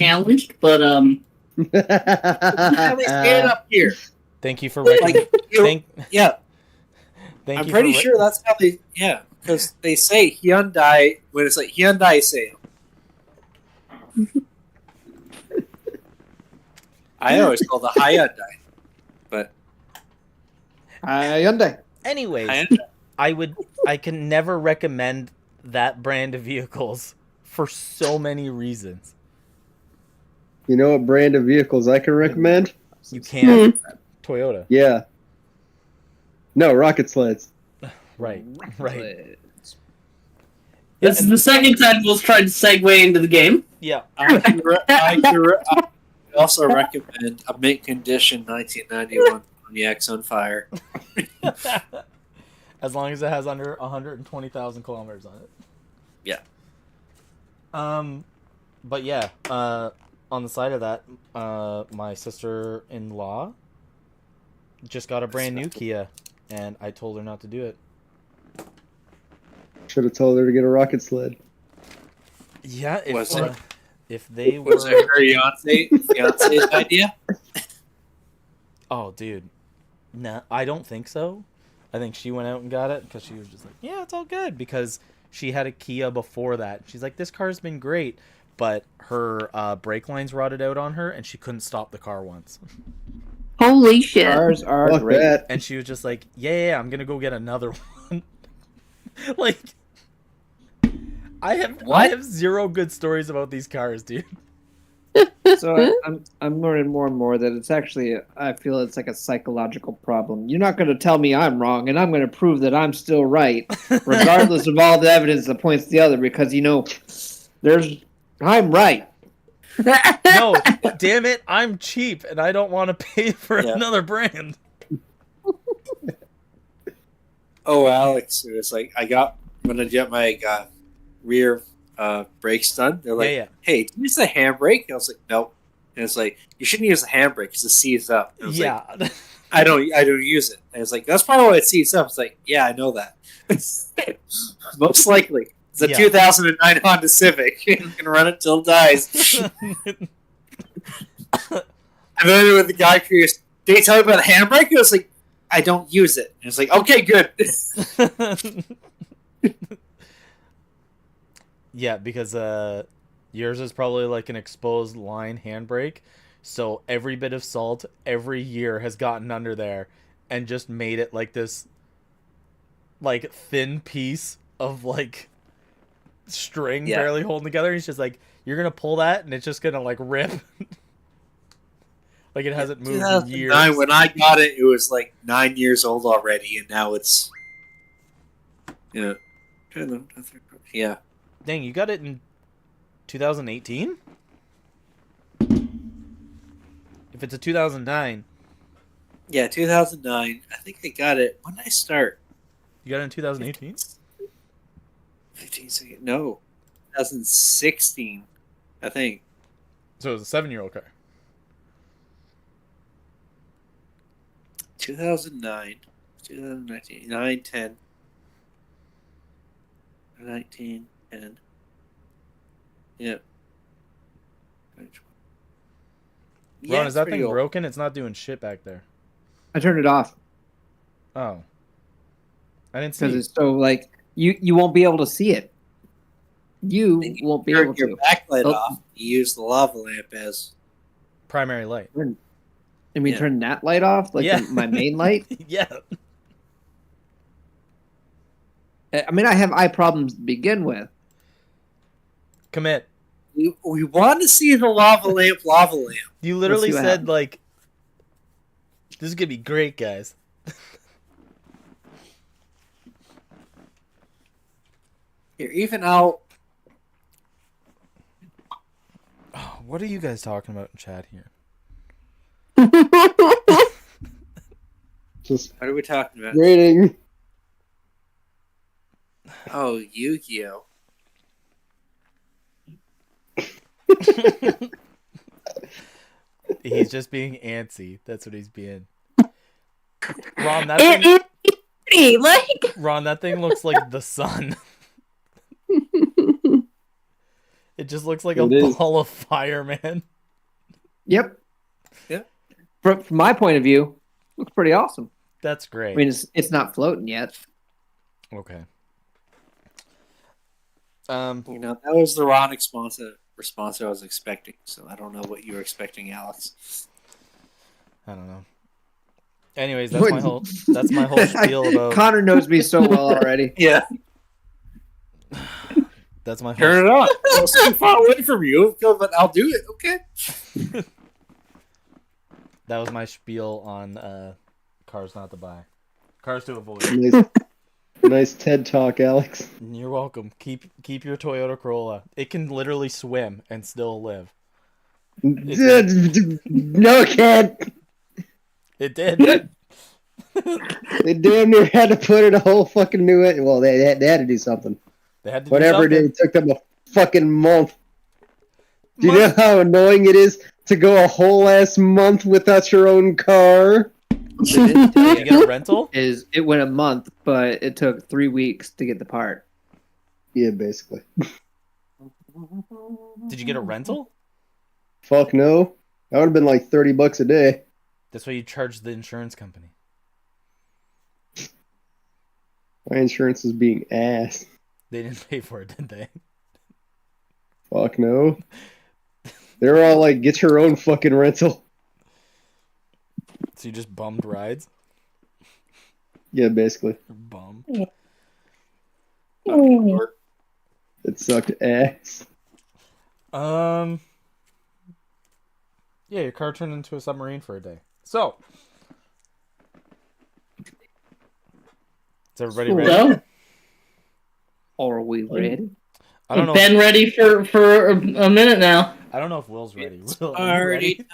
challenged, but How they stand up here? Thank you for yeah. Thank I'm you pretty for sure that's how they. Yeah, because they say Hyundai when it's like Hyundai sale. I always call the Hyundai, but Hyundai. Anyways, Hyundai. I can never recommend that brand of vehicles for so many reasons. You know what brand of vehicles I can recommend? You can Toyota. Yeah. No, rocket sleds. Right. This is the second time Will's tried to segue into the game. Yeah. I also recommend a mint condition 1991 Pontiac Sunfire. As long as it has under 120,000 kilometers on it. Yeah. But yeah, on the side of that, my sister-in-law just got a brand new Kia, and I told her not to do it. Should have told her to get a rocket sled. Yeah, if they were... Was it her fiance's idea? Oh, dude. Nah, I don't think so. I think she went out and got it because she was just like, yeah, it's all good. Because she had a Kia before that. She's like, this car's been great. But her brake lines rotted out on her, and she couldn't stop the car once. Holy shit. Cars are great. That. And she was just like, yeah, I'm going to go get another one. Like, I have zero good stories about these cars, dude. So I'm learning more and more that it's actually, I feel it's like a psychological problem. You're not going to tell me I'm wrong, and I'm going to prove that I'm still right, regardless of all the evidence that points to the other, because, I'm right. No, damn it, I'm cheap, and I don't want to pay for another brand. Oh, Alex, it was like, when I get my rear brakes done, they're like, hey, do you use the handbrake? I was like, no. And it's like, you shouldn't use the handbrake because it seizes up. And I was like, I don't use it. And it's like, that's probably why it seizes up. It's like, yeah, I know that. Most likely. It's a 2009 Honda Civic. You can run it till it dies. And then when the guy curious, did he tell you about the handbrake? I was like, I don't use it. And it's like, okay, good. Yeah, because yours is probably like an exposed line handbrake, so every bit of salt every year has gotten under there and just made it like this like thin piece of like string barely holding together. He's just like, you're gonna pull that and it's just gonna like rip. Like it hasn't moved in years. When I got it, it was like 9 years old already, and now it's yeah. Dang, you got it in 2018? If it's a 2009. Yeah, 2009. I think I got it. When did I start? You got it in 2018? 15 no. 2016, I think. So it was a 7-year-old car. 2009, 2019, 9, 10, 19, 10. Yeah. Ron, is that thing broken? It's not doing shit back there. I turned it off. Oh. I didn't see it. Because it's so, like, you won't be able to see it. You won't be able to. Your backlight off. You use the lava lamp as primary light. And we turn that light off? Like my main light? Yeah. I mean, I have eye problems to begin with. Commit. We want to see the lava lamp. You literally said, like, this is going to be great, guys. Here, even out. Oh, what are you guys talking about in chat here? Just what are we talking about? Rating. Oh, Yu-Gi-Oh! He's just being antsy. That's what he's being. Ron, that thing, Ron, that thing looks like the sun. It just looks like It a is. ball of fire, man. Yep. Yeah. From my point of view, looks pretty awesome. That's great. I mean, it's not floating yet. Okay. That was the wrong response I was expecting. So I don't know what you were expecting, Alex. I don't know. Anyways, that's my whole spiel about. Connor knows me so well already. Yeah. That's my whole. Turn it on. It's too far away from you, but I'll do it. Okay. That was my spiel on cars not to buy, cars to avoid. Nice TED talk, Alex. You're welcome. Keep your Toyota Corolla. It can literally swim and still live. No, it can't. It did. They damn near had to put in a whole fucking new. Well, they had to do something. They had to Whatever do it took them a fucking month. Do you know how annoying it is to go a whole ass month without your own car? Did you get a rental? It went a month, but it took 3 weeks to get the part. Yeah, basically. Did you get a rental? Fuck no. That would have been like $30 a day. That's why you charged the insurance company. My insurance is being ass. They didn't pay for it, did they? Fuck no. They were all like, get your own fucking rental. So you just bummed rides? Yeah, basically. Bum. It sucked ass. Yeah, your car turned into a submarine for a day. So, is everybody ready? So, Are we ready? I don't know. Been ready for a minute now. I don't know if Will's ready. Will, are you ready?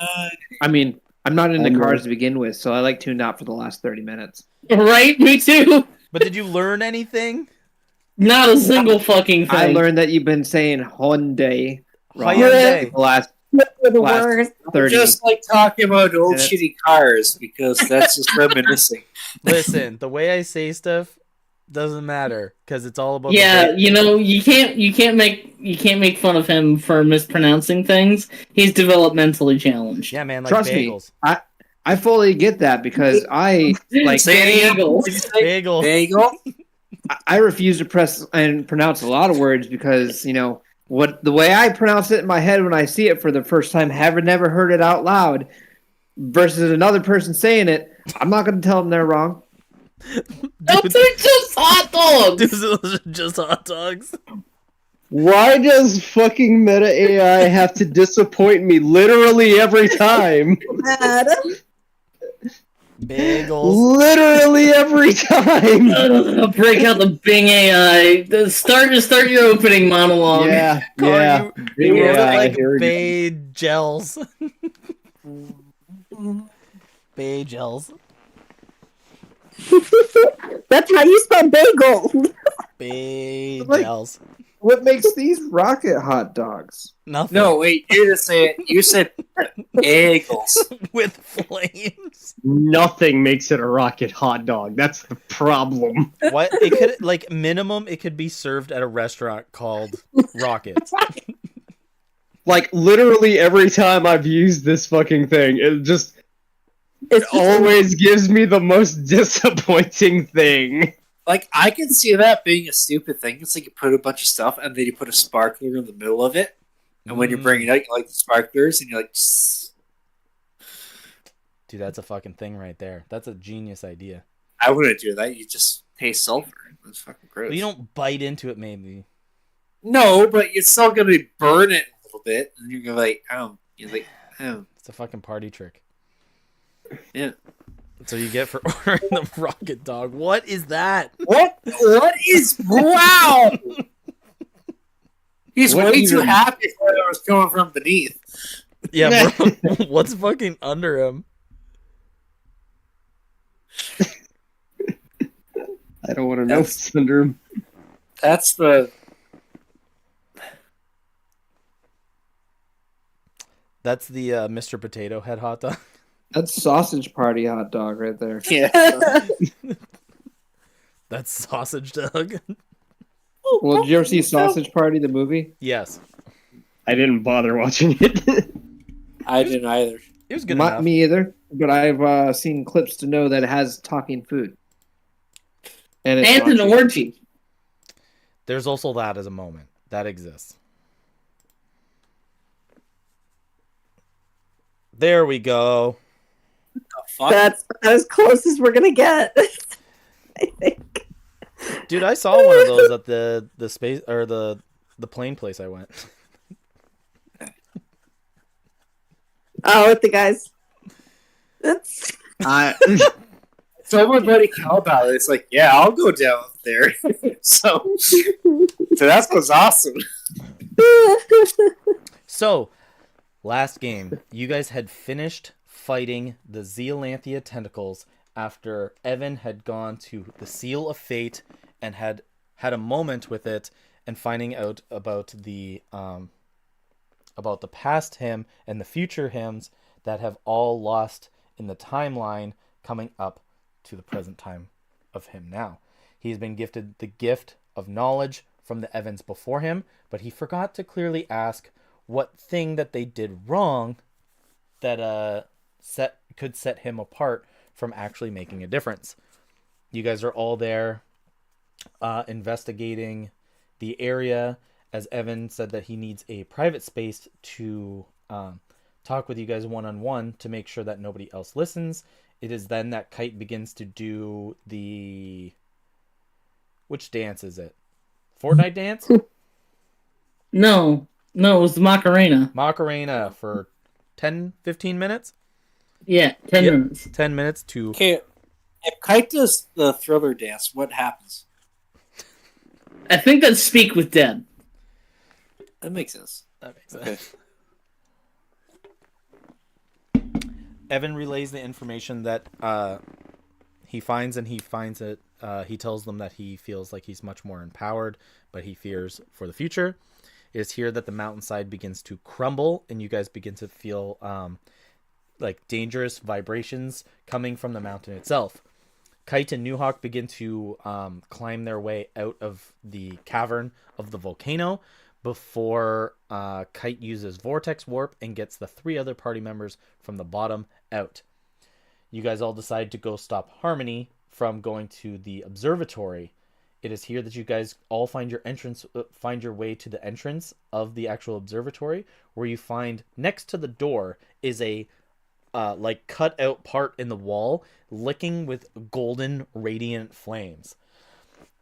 I mean, I'm not in the I'm cars ready. to begin with, so I like tuned out for the last 30 minutes. Right? Me too. But did you learn anything? Not a single fucking thing. I learned that you've been saying Hyundai wrong Hyundai. the last The Last- worst. 30 Just like talking about old minutes. shitty cars because that's just reminiscing. Listen, the way I say stuff doesn't matter because it's all about. Yeah, the you know, you can't make fun of him for mispronouncing things. He's developmentally challenged. Yeah, man, like Trust me. bagels. I fully get that because I like Say it again. Bagels. What did you say? Bagel. Bagel? I refuse to press and pronounce a lot of words because what the way I pronounce it in my head when I see it for the first time, having never heard it out loud, versus another person saying it, I'm not going to tell them they're wrong. Those are just hot dogs. Dude, those are just hot dogs. Why does fucking Meta AI have to disappoint me literally every time? Bagels. Literally every time. Break out the Bing AI. Start your opening monologue. Yeah, Call yeah. You wrote Yeah, it like here we go. bagels. Bagels. That's how you spell bagel. Bagels. What makes these rocket hot dogs? Nothing. No, wait, you didn't say it. You said bagels. With flames. Nothing makes it a rocket hot dog. That's the problem. What? It could, like, minimum, it could be served at a restaurant called Rockets. Like, literally every time I've used this fucking thing, it always gives me the most disappointing thing. Like, I can see that being a stupid thing. It's like you put a bunch of stuff and then you put a sparkler in the middle of it. And when you're bringing it out, you like the sparklers and you're like, "Tss." Dude, that's a fucking thing right there. That's a genius idea. I wouldn't do that. You just taste sulfur. That's fucking gross. But you don't bite into it, maybe. No, but you're still going to burn it a little bit. And you're going to like, You're like, It's a fucking party trick. Yeah. That's what you get for ordering the rocket dog. What is that? What is... Wow! He's What way too even- happy for it was coming from beneath. Yeah, bro. What's fucking under him? I don't want to know what's under him. That's the... That's the Mr. Potato Head hot dog. That's sausage party hot dog right there. Yeah. That's sausage dog. Well, did you ever see Sausage Party, the movie? Yes. I didn't bother watching it. I didn't either. It was good enough. Me either, but I've seen clips to know that it has talking food. And it's And an raunchy. orgy. There's also that as a moment. That exists. There we go. The fuck? That's as close as we're gonna get. I think. Dude, I saw one of those at the space or the plane place I went. Oh, with the guys. That's So my buddy Cal about it. It's like, yeah, I'll go down there. so that was awesome. So, last game, you guys had finished fighting the Zealanthia tentacles after Evan had gone to the Seal of Fate and had a moment with it and finding out about the past him and the future hymns that have all lost in the timeline coming up to the present time of him now. He's been gifted the gift of knowledge from the Evans before him, but he forgot to clearly ask what thing that they did wrong that could set him apart from actually making a difference. You guys are all there investigating the area, as Evan said that he needs a private space to talk with you guys one-on-one to make sure that nobody else listens. It is then that Kite begins to do the... Which dance is it? Fortnite dance? No, it was the Macarena. Macarena for 10, 15 minutes? Yeah, 10 Yep. minutes. 10 minutes to... Okay, if Kite does the Thriller dance, what happens? I think that's Speak with Dead. That makes sense. That makes sense. Evan relays the information that he finds, and he finds it. He tells them that he feels like he's much more empowered, but he fears for the future. It is here that the mountainside begins to crumble, and you guys begin to feel like dangerous vibrations coming from the mountain itself. Kite and Newhawk begin to climb their way out of the cavern of the volcano before Kite uses Vortex Warp and gets the 3 other party members from the bottom out. You guys all decide to go stop Harmony from going to the observatory. It is here that you guys all find your way to the entrance of the actual observatory, where you find next to the door is a like cut out part in the wall licking with golden radiant flames.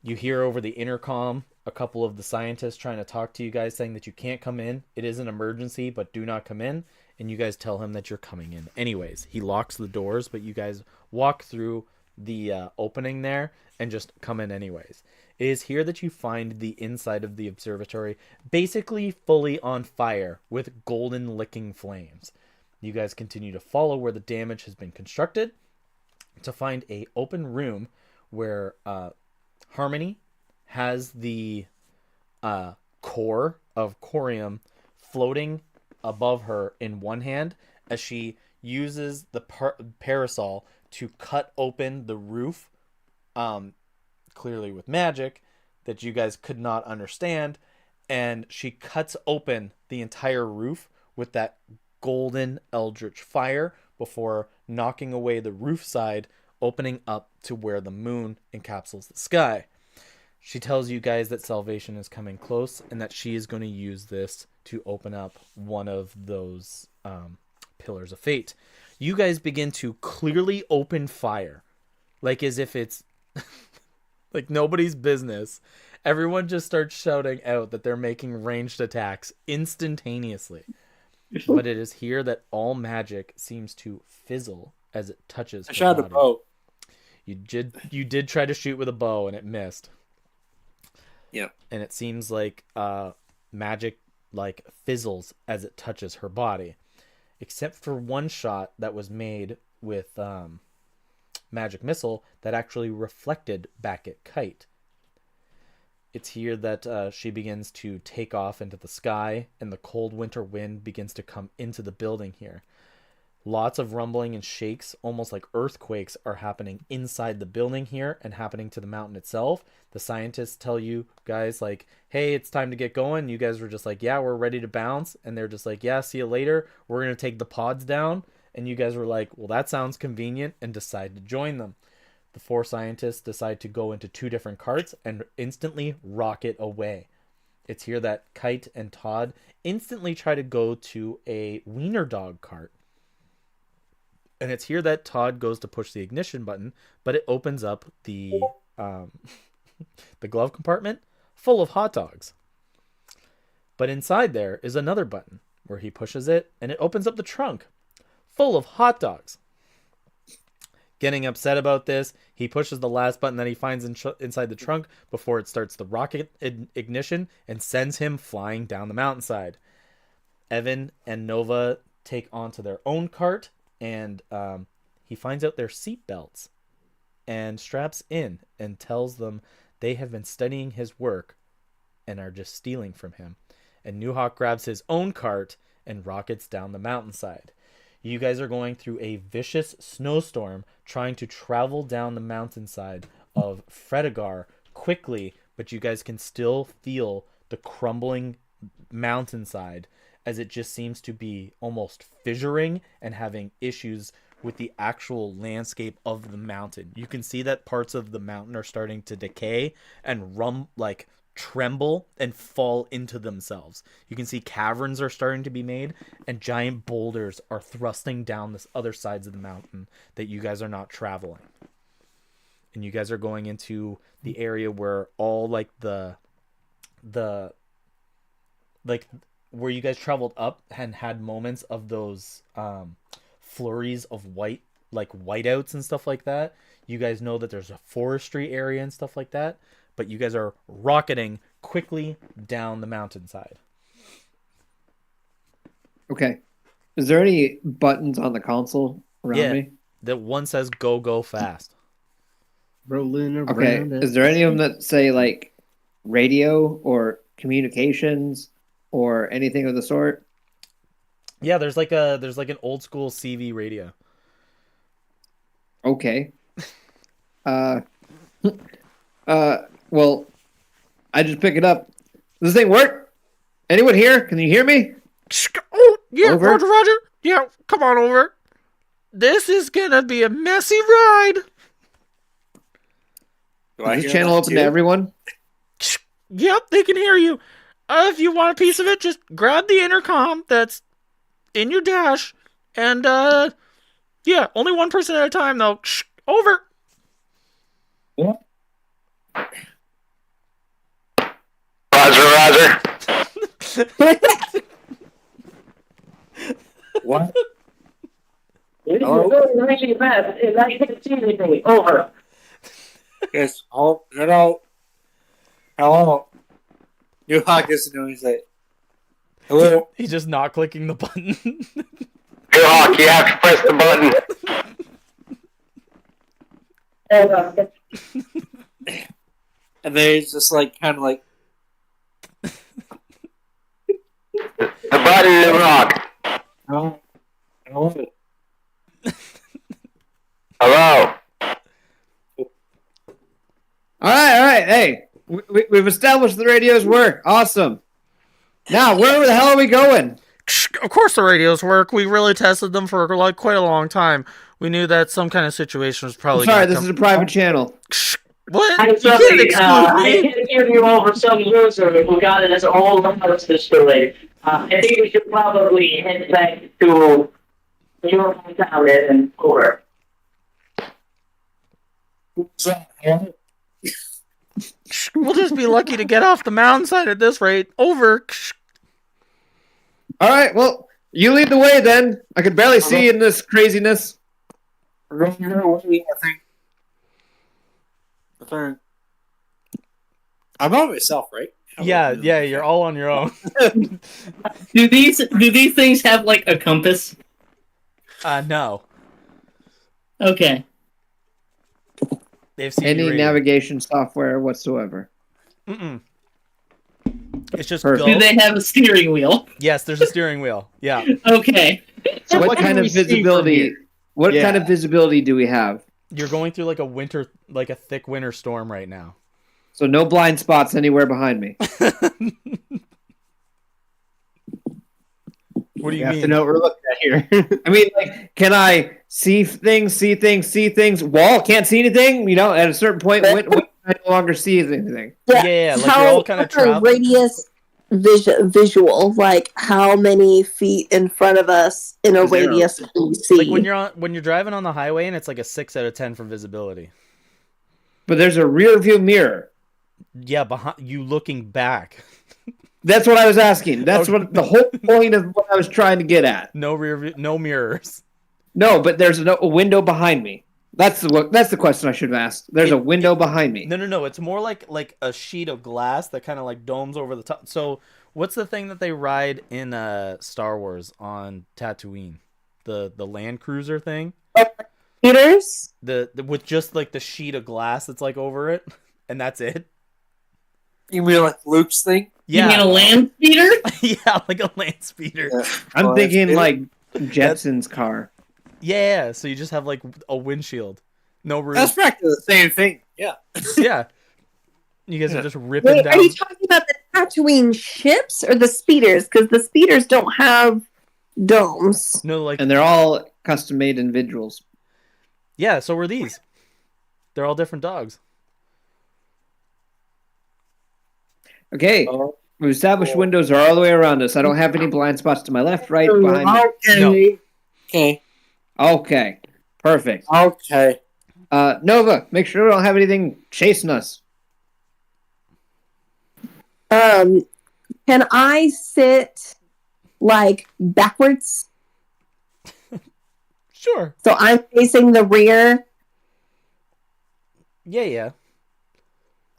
You hear over the intercom a couple of the scientists trying to talk to you guys, saying that you can't come in. It is an emergency, but do not come in. And you guys tell him that you're coming in anyways. He locks the doors, but you guys walk through the opening there and just come in anyways. It is here that you find the inside of the observatory basically fully on fire with golden licking flames. You guys continue to follow where the damage has been constructed to find a open room where Harmony has the core of corium floating above her in one hand as she uses the parasol to cut open the roof, clearly with magic that you guys could not understand, and she cuts open the entire roof with that golden eldritch fire before knocking away the roof side, opening up to where the moon encapsulates the sky. She tells you guys that salvation is coming close and that she is going to use this to open up one of those pillars of fate. You guys begin to clearly open fire, like as if it's like nobody's business. Everyone just starts shouting out that they're making ranged attacks instantaneously. But it is here that all magic seems to fizzle as it touches. I shot a bow. You did try to shoot with a bow and it missed. Yeah. And it seems like magic like fizzles as it touches her body, except for one shot that was made with magic missile that actually reflected back at Kite. It's here that she begins to take off into the sky, and the cold winter wind begins to come into the building here. Lots of rumbling and shakes, almost like earthquakes, are happening inside the building here and happening to the mountain itself. The scientists tell you guys, like, hey, it's time to get going. You guys were just like, yeah, we're ready to bounce. And they're just like, yeah, see you later. We're going to take the pods down. And you guys were like, well, that sounds convenient, and decide to join them. The 4 scientists decide to go into 2 different carts and instantly rocket away. It's here that Kite and Todd instantly try to go to a wiener dog cart. And it's here that Todd goes to push the ignition button, but it opens up the the glove compartment full of hot dogs. But inside there is another button where he pushes it, and it opens up the trunk full of hot dogs. Getting upset about this, he pushes the last button that he finds inside the trunk before it starts the rocket ignition and sends him flying down the mountainside. Evan and Nova take onto their own cart, and he finds out their seatbelts and straps in and tells them they have been studying his work and are just stealing from him. And Newhawk grabs his own cart and rockets down the mountainside. You guys are going through a vicious snowstorm trying to travel down the mountainside of Fredegar quickly, but you guys can still feel the crumbling mountainside as it just seems to be almost fissuring and having issues with the actual landscape of the mountain. You can see that parts of the mountain are starting to decay and tremble and fall into themselves. You can see caverns are starting to be made, and giant boulders are thrusting down this other sides of the mountain that you guys are not traveling. And you guys are going into the area where all where you guys traveled up and had moments of those flurries of whiteouts and stuff like that. You guys know that there's a forestry area and stuff like that, but you guys are rocketing quickly down the mountainside. Okay. Is there any buttons on the console around me? That one says go fast. Rolling around. Okay. Is there any of them that say like radio or communications or anything of the sort? Yeah, there's like an old school CV radio. Okay. Well, I just pick it up. Does this thing work? Anyone here? Can you hear me? Oh, yeah, Over? Roger. Yeah, come on over. This is gonna be a messy ride. Is this channel open to everyone? Yep, they can hear you. If you want a piece of it, just grab the intercom that's in your dash, and yeah, only one person at a time though. Over. What? Roger. What? It's going really fast, and I can't see anything. Over. Yes. Oh, hello. Hello. New Hawk doesn't know. He's like, hello. He's just not clicking the button. Hey, Hawk, you have to press the button. And then he's just like, kind of like, The button, New Hawk. hello. Hello. Hello. All right. Hey, we've established the radios work. Awesome. Now, where the hell are we going? Of course the radios work. We really tested them for quite a long time. We knew that some kind of situation was probably. I'm sorry, this is a private channel. What? I'm You sorry, can't exclude I me. didn't hear you over some user who got it as a whole house destroyed. I think we should probably head back to your hometown and over. We'll just be lucky to get off the mountainside at this rate. Over. All right, well, you lead the way then. I could barely see in this craziness. We're going your way, I think. I'm on myself, right? Yeah, you're all on your own. Do these things have like a compass? No. Okay. They've seen Any radio. navigation software whatsoever. Mm-mm. It's just Perfect. go. Do they have a steering wheel? Yes, there's a steering wheel. Yeah. Okay. So what What kind can of we see from visibility? here? What Yeah. kind of visibility do we have? You're going through like a thick winter storm right now. So no blind spots anywhere behind me. What do you You have to mean? know what we're looking at here. I mean, like, can I see things, see things? Wall can't see anything. You know, at a certain point, when can I no longer see anything? Yeah, like you're all kind of traveling. Radius visual, like how many feet in front of us in a Zero. radius can you see? Like when you're driving on the highway and it's like a 6 out of 10 for visibility. But there's a rear view mirror. Yeah, behind you looking back. That's what I was asking. That's what the whole point of what I was trying to get at. No rear view, no mirrors. No, but there's a window behind me. That's the question I should have asked. There's a window behind me. No. It's more like a sheet of glass that kind of like domes over the top. So what's the thing that they ride in Star Wars on Tatooine? The Land Cruiser thing. Computers? The with just like the sheet of glass that's like over it, and that's it. You mean like Luke's thing? Yeah, You mean a land speeder? yeah, like a land speeder. Yeah. I'm Oh, thinking that's like Jetson's car. Yeah, so you just have like a windshield, no roof. That's practically the same thing. Yeah. Yeah, you guys are just ripping Wait, down. are you talking about the Tatooine ships or the speeders? Because the speeders don't have domes. No, like And they're all custom made individuals. yeah. So were these? They're all different dogs. Okay. Oh, We've established windows are all the way around us. I don't have any blind spots to my left, right, behind me. okay. Okay. Okay. Perfect. Okay. Nova, make sure we don't have anything chasing us. Can I sit like backwards? Sure. So I'm facing the rear. Yeah.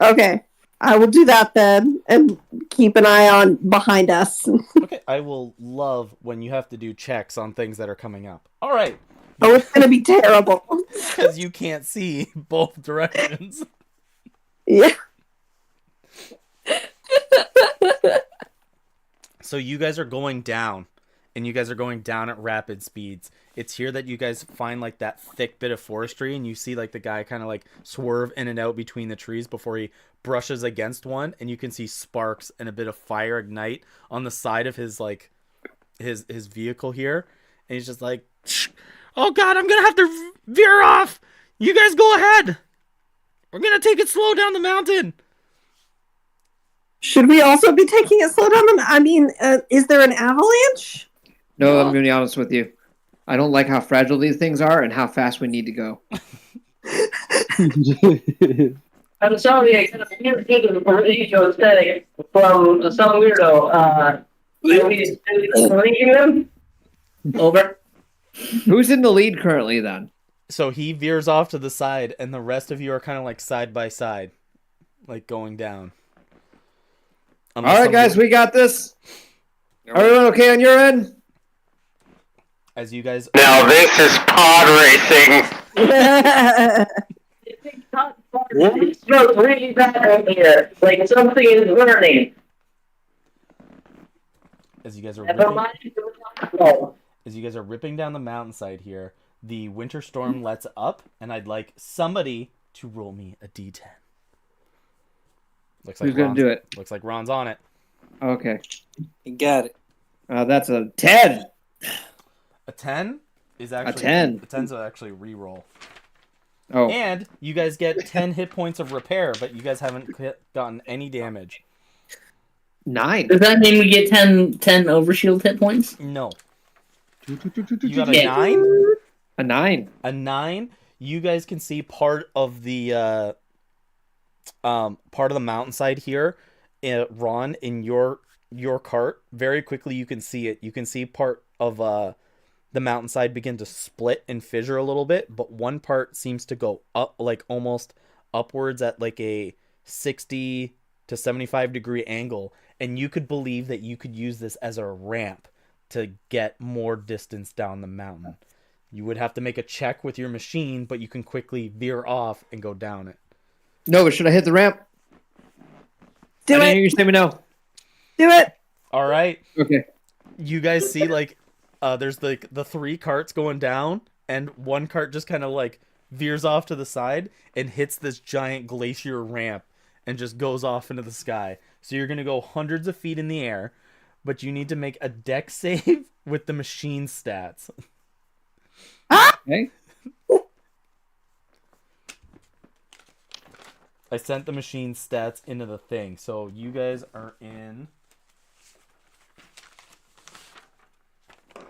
Okay. I will do that then and keep an eye on behind us. Okay. I will love when you have to do checks on things that are coming up. All right. Oh, it's going to be terrible. Because you can't see both directions. Yeah. So you guys are going down, and you guys are going down at rapid speeds. It's here that you guys find like that thick bit of forestry, and you see like the guy kind of like swerve in and out between the trees before he brushes against one, and you can see sparks and a bit of fire ignite on the side of his like his vehicle here, and he's just like, "Oh God, I'm gonna have to veer off. You guys go ahead. We're gonna take it slow down the mountain." Should we also be taking it slow down? I mean, is there an avalanche? No, I'm going to be honest with you. I don't like how fragile these things are and how fast we need to go. I'm sorry, I got a weird video today from some weirdo. Deleting them? Over. Who's in the lead currently then? So he veers off to the side, and the rest of you are kind of like side by side, like going down. All right, guys, we got this. Everyone okay on your end? As you guys, Now this is pod racing. It smells really bad out here. Like something is burning. as you guys are Never ripping, mind. Oh. as you guys are ripping down the mountainside here, the winter storm lets up, and I'd like somebody to roll me a d10. Looks like Who's going to do it? Looks like Ron's on it. Okay. You got it. That's a 10. A 10 is actually 10. A 10's actually re-roll. Oh, And you guys get 10 hit points of repair, but you guys haven't gotten any damage. 9. Does that mean we get 10 overshield hit points? No. You got a Yeah. 9? A 9. A 9. You guys can see part of the mountainside here. Ron, in your cart, very quickly you can see it. You can see part of the mountainside begin to split and fissure a little bit, but one part seems to go up, like almost upwards at like a 60 to 75 degree angle, and you could believe that you could use this as a ramp to get more distance down the mountain. You would have to make a check with your machine, but you can quickly veer off and go down it. Nova, should I hit the ramp? Do I didn't it. hear you say me no. Do it. All right. Okay. You guys see like there's the 3 carts going down, and one cart just kind of like veers off to the side and hits this giant glacier ramp and just goes off into the sky. So you're gonna go hundreds of feet in the air, but you need to make a deck save with the machine stats. Okay. I sent the machine stats into the thing, so you guys are in.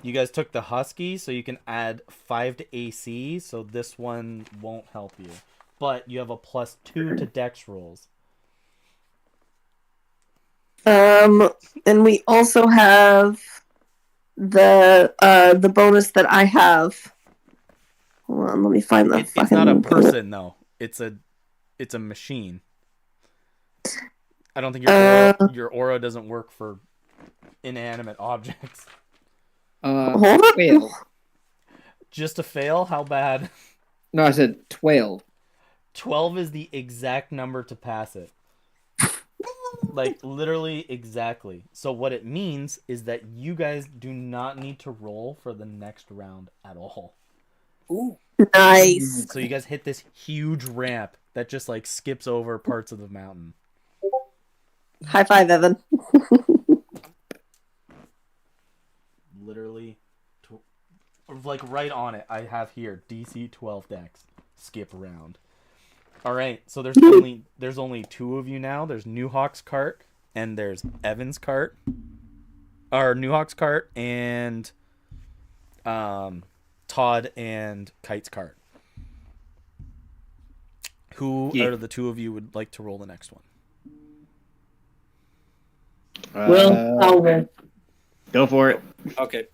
You guys took the Husky, so you can add 5 to AC, so this one won't help you. But you have a +2 to Dex rolls. And we also have the bonus that I have. Hold on, let me find the fucking. It's not a person though. It's a machine. I don't think your aura doesn't work for inanimate objects. Hold on. Fail. Just a fail? How bad? No, I said 12. 12 is the exact number to pass it. Like, literally exactly. So what it means is that you guys do not need to roll for the next round at all. Ooh. Nice. So you guys hit this huge ramp that just, like, skips over parts of the mountain. High five, Evan. Literally, like, right on it, I have here, DC 12 Dex. Skip round. Alright, so there's only 2 of you now. There's Newhawk's cart, and there's Evan's cart. Or Newhawk's cart, and Todd and Kite's cart. Who out of the 2 of you would like to roll the next one? Well, I'll roll. Go for it. Okay.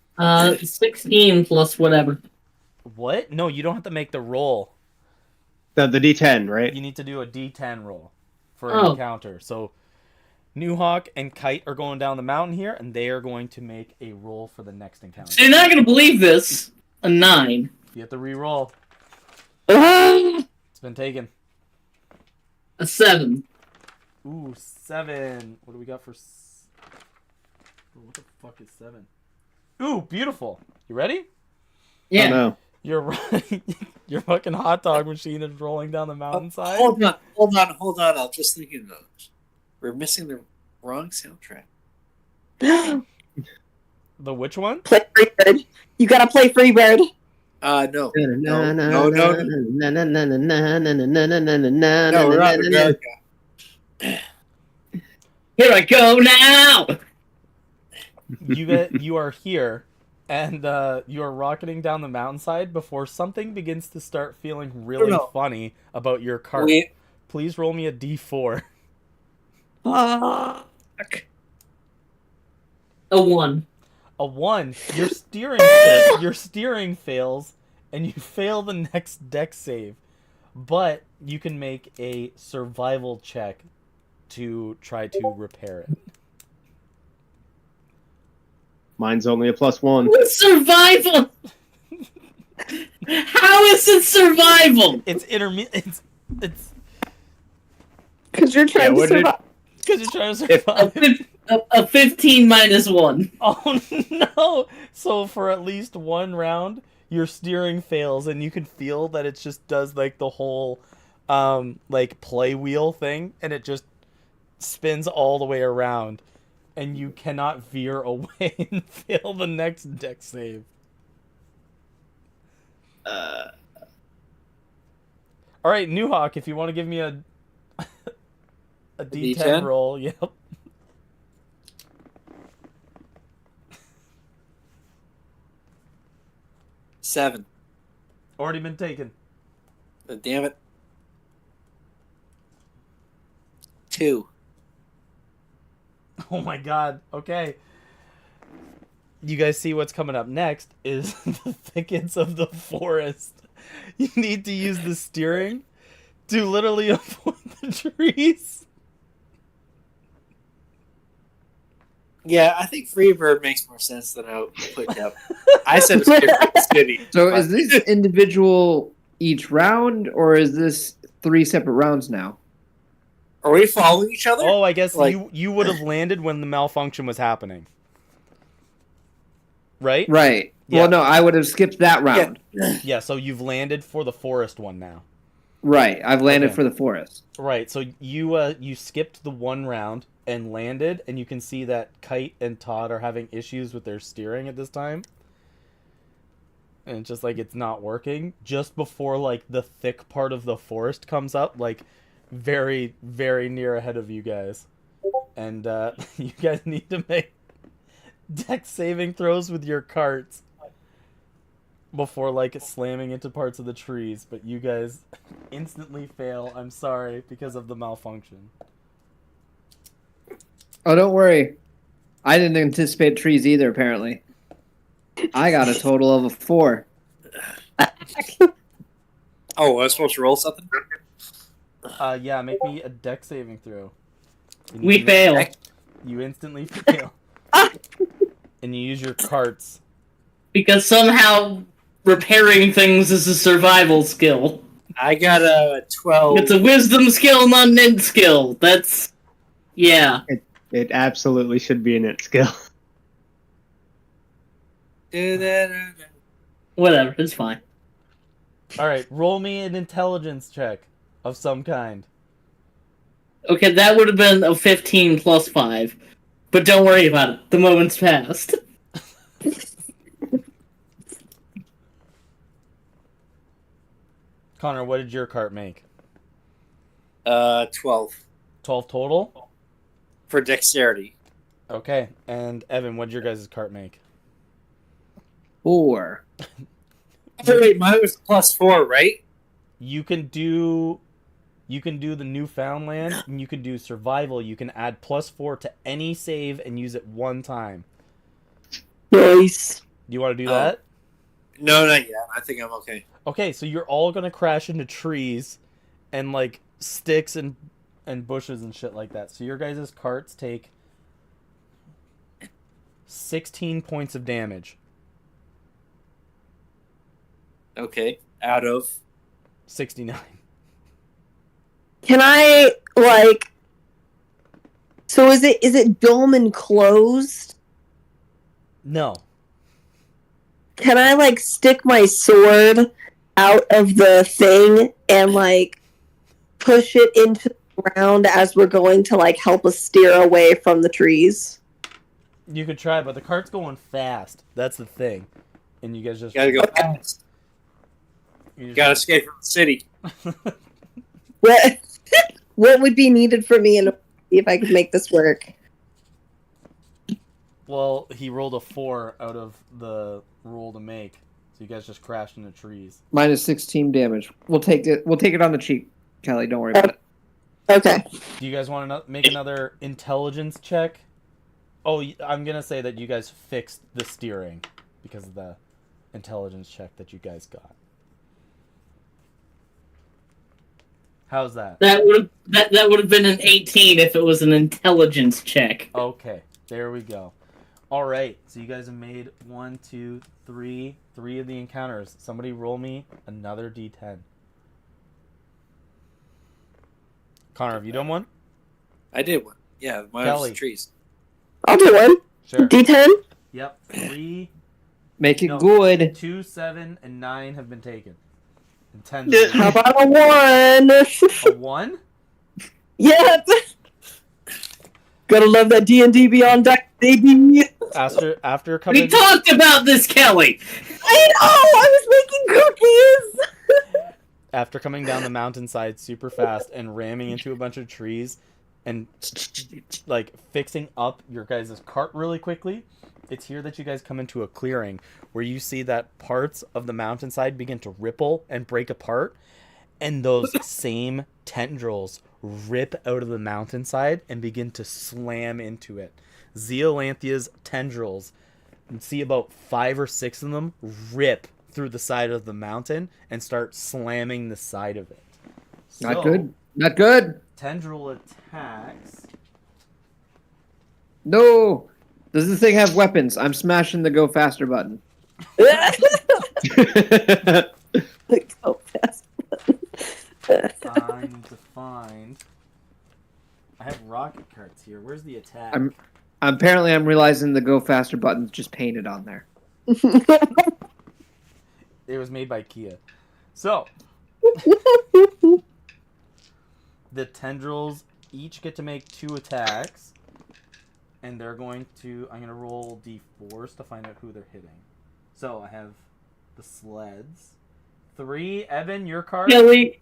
16 plus whatever. What? No, you don't have to make the roll. The D10, right? You need to do a D10 roll for an encounter. So Newhawk and Kite are going down the mountain here, and they are going to make a roll for the next encounter. So you're not gonna believe this. A 9. You have to re-roll. A It's been taken. 7. Ooh, 7. What do we got for... What the fuck is 7? Ooh, beautiful. You ready? Yeah. Oh, no. You're right. Your fucking hot dog machine is rolling down the mountainside. Hold on. I'm just thinking of we're missing the wrong soundtrack. The which one? Play Freebird. You gotta play Freebird. No. No, No, we're not America. Here I go now! You are here, and you are rocketing down the mountainside before something begins to start feeling really funny about your cart. Wait. Please roll me a D4. Fuck. A 1. A 1. Your steering fails, and you fail the next deck save. But you can make a survival check to try to repair it. Mine's only a +1. What's survival? How is it survival? It's intermittent. It's Because you're trying to survive. because you're trying to survive. A 15 minus 1. Oh no! So for at least one round, your steering fails, and you can feel that it just does like the whole, like play wheel thing, and it just spins all the way around, and you cannot veer away and fail the next deck save. All right, Newhawk, if you want to give me a D10 roll, yep. Seven. Already been taken. Damn it. 2. Oh my god, okay. You guys see what's coming up next is the thickets of the forest. You need to use the steering to literally avoid the trees. Yeah, I think Freebird makes more sense than I put down. I said it's different city. So is this individual each round, or is this 3 separate rounds now? Are we following each other? Oh, I guess Like- you would have landed when the malfunction was happening. right? Right. Yeah. Well, no, I would have skipped that round. Yeah, so you've landed for the forest one now. Right. I've landed Okay. for the forest. Right, so you skipped the one round and landed, and you can see that Kite and Todd are having issues with their steering at this time. And it's just like it's not working. Just before like the thick part of the forest comes up, like very, very near ahead of you guys. And you guys need to make dex saving throws with your carts before like slamming into parts of the trees, but you guys instantly fail. I'm sorry because of the malfunction. Oh, don't worry. I didn't anticipate trees either, apparently. I got a total of a 4. Oh, I was supposed to roll something? Yeah, make me a dex saving throw. We fail. You instantly fail. And you use your carts. Because somehow repairing things is a survival skill. I got a 12. It's a wisdom skill, not an int skill. That's... Yeah. It absolutely should be an it skill. Whatever, it's fine. Alright, roll me an intelligence check of some kind. Okay, that would have been a 15 plus 5. But don't worry about it. The moment's passed. Connor, what did your cart make? 12. 12 total? For dexterity. Okay, and Evan, what did your guys' cart make? 4. Oh, wait, mine was +4, right? You can do the Newfoundland, and you can do survival. You can add +4 to any save and use it one time. Nice. Do you want to do that? No, not yet. I think I'm okay. Okay, so you're all gonna crash into trees and like sticks and bushes and shit like that. So your guys' carts take 16 points of damage. Okay. Out of 69. Can I So is it dome enclosed? No. Can I stick my sword out of the thing and push it into the ground as we're going to help us steer away from the trees? You could try, but the cart's going fast. That's the thing. And you guys just gotta go fast. You gotta escape from the city. What would be needed for me in order to see if I could make this work? Well, he rolled a 4 out of the roll to make, so you guys just crashed into trees. Minus 16 damage. We'll take it. We'll take it on the cheap, Kelly. Don't worry about it. Okay. Do you guys want to make another intelligence check? Oh, I'm gonna say that you guys fixed the steering because of the intelligence check that you guys got. How's that? That would have been an 18 if it was an intelligence check. Okay, there we go. All right, so you guys have made 1, 2, 3 of the encounters. Somebody roll me another D10. Connor, have you done one? I did one. Yeah, mine was the trees. I'll do one. Sure. D10? Yep. 3. Make it good. 2, 7, and 9 have been taken. And 10. How about a 1? A 1? Yep. Gotta love that D&D Beyond deck, baby. After coming. We talked about this, Kelly. I know. I was making cookies. After coming down the mountainside super fast and ramming into a bunch of trees and fixing up your guys' cart really quickly, it's here that you guys come into a clearing where you see that parts of the mountainside begin to ripple and break apart, and those same tendrils rip out of the mountainside and begin to slam into it. Zeolanthia's tendrils, you see about 5 or 6 of them rip through the side of the mountain and start slamming the side of it. Not good. Not good. Tendril attacks. No. Does this thing have weapons? I'm smashing the go faster button. Go fast. I need to find. I have rocket carts here. Where's the attack? Apparently I'm realizing the go faster button's just painted on there. It was made by Kia. So, the tendrils each get to make 2 attacks. And they're going to... I'm going to roll d4s to find out who they're hitting. So, I have the sleds. 3. Evan, your card? Kelly,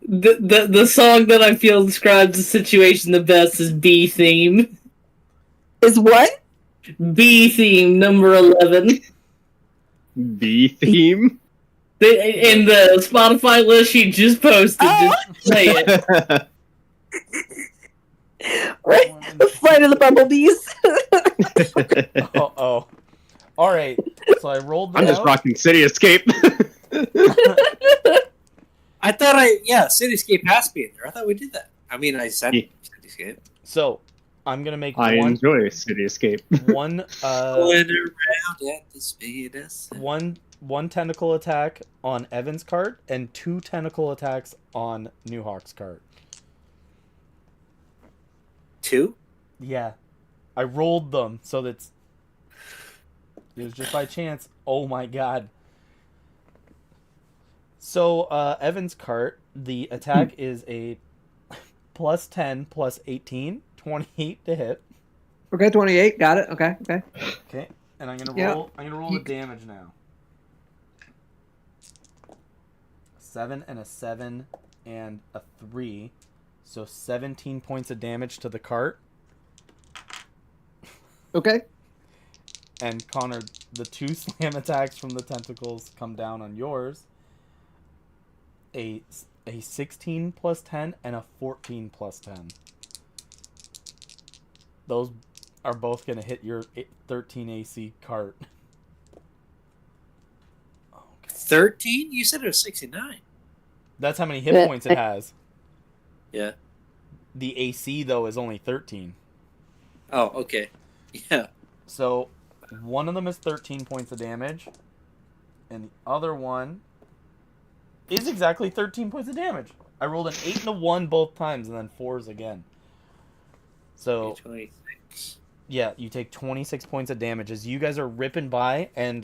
the song that I feel describes the situation the best is B theme. Is what? B theme, number 11. B theme? In the Spotify list she just posted, just play it. Right? The flight of the bumblebees. Oh. Alright, so I rolled that I'm just out. rocking City Escape. I thought Cityscape has to be in there. I thought we did that. I mean, I said Cityscape. So, I'm going to make I enjoy City Escape. one Going around at the speed of sound. one tentacle attack on Evan's card and 2 tentacle attacks on Newhawk's card. 2? Yeah. I rolled them, so it was just by chance. Oh my god. So, Evan's cart, the attack is a plus 10, plus 18, 28 to hit. Okay, 28. Got it. Okay. Okay, and I'm gonna roll the damage now. 7 and a 7 and a 3. So 17 points of damage to the cart. Okay. And Connor, the 2 slam attacks from the tentacles come down on yours. A 16 plus 10 and a 14 plus 10. Those are both going to hit your 13 AC cart. 13? You said it was 69. That's how many hit points it has. Yeah. The AC, though, is only 13. Oh, okay. Yeah. So, one of them is 13 points of damage, and the other one is exactly 13 points of damage. I rolled an 8 and a 1 both times, and then 4s again. So, 26. Yeah, you take 26 points of damage as you guys are ripping by, and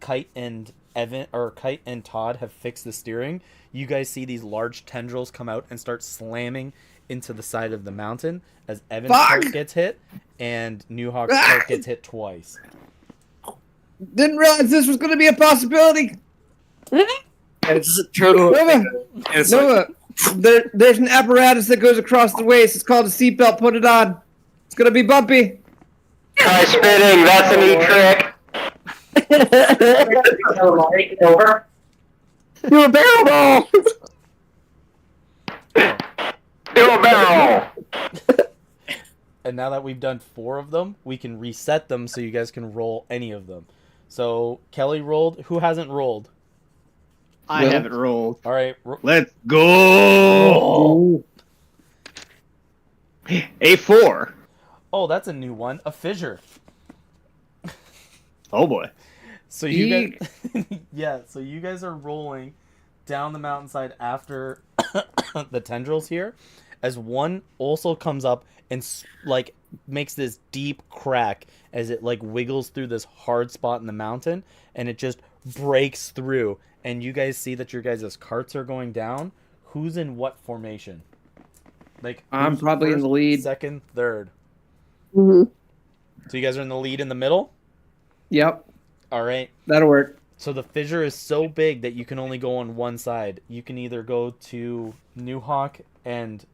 Kite and Todd have fixed the steering. You guys see these large tendrils come out and start slamming into the side of the mountain as Evan's cart gets hit and Newhawk's cart gets hit twice. Didn't realize this was going to be a possibility. And it's just a turtle. Nova, there's an apparatus that goes across the waist. It's called a seatbelt. Put it on. It's going to be bumpy. Try spinning. That's a neat trick. Over. Do a barrel roll. Do a barrel. And now that we've done 4 of them, we can reset them so you guys can roll any of them. So, Kelly rolled. Who hasn't rolled? I haven't rolled. All right. Let's go. A4. Oh, that's a new one. A fissure. Oh boy. So you guys, so you guys are rolling down the mountainside after the tendrils here, as one also comes up and makes this deep crack as it wiggles through this hard spot in the mountain, and it just breaks through. And you guys see that your guys' carts are going down. Who's in what formation? I'm probably in the lead. Second, third. Mm-hmm. So you guys are in the lead in the middle? Yep. All right. That'll work. So the fissure is so big that you can only go on one side. You can either go to Newhawk and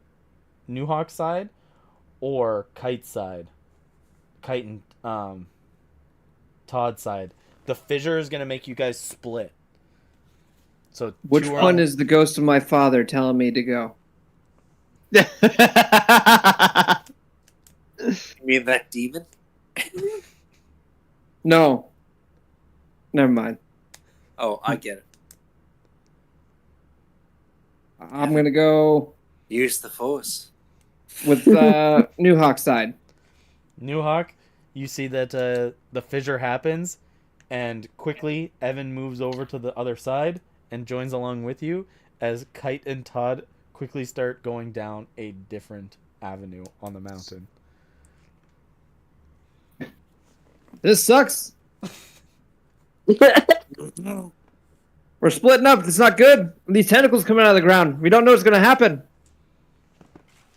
Newhawk's side or Kite's side. Kite and Todd's side. The fissure is going to make you guys split. So which one is the ghost of my father telling me to go? You mean that demon? No. Never mind. Oh, I get it. I'm going to go Use the force. with Newhawk side. Newhawk, you see that the fissure happens, and quickly Evan moves over to the other side and joins along with you as Kite and Todd quickly start going down a different avenue on the mountain. This sucks. We're splitting up. It's not good. These tentacles coming out of the ground. We don't know what's going to happen.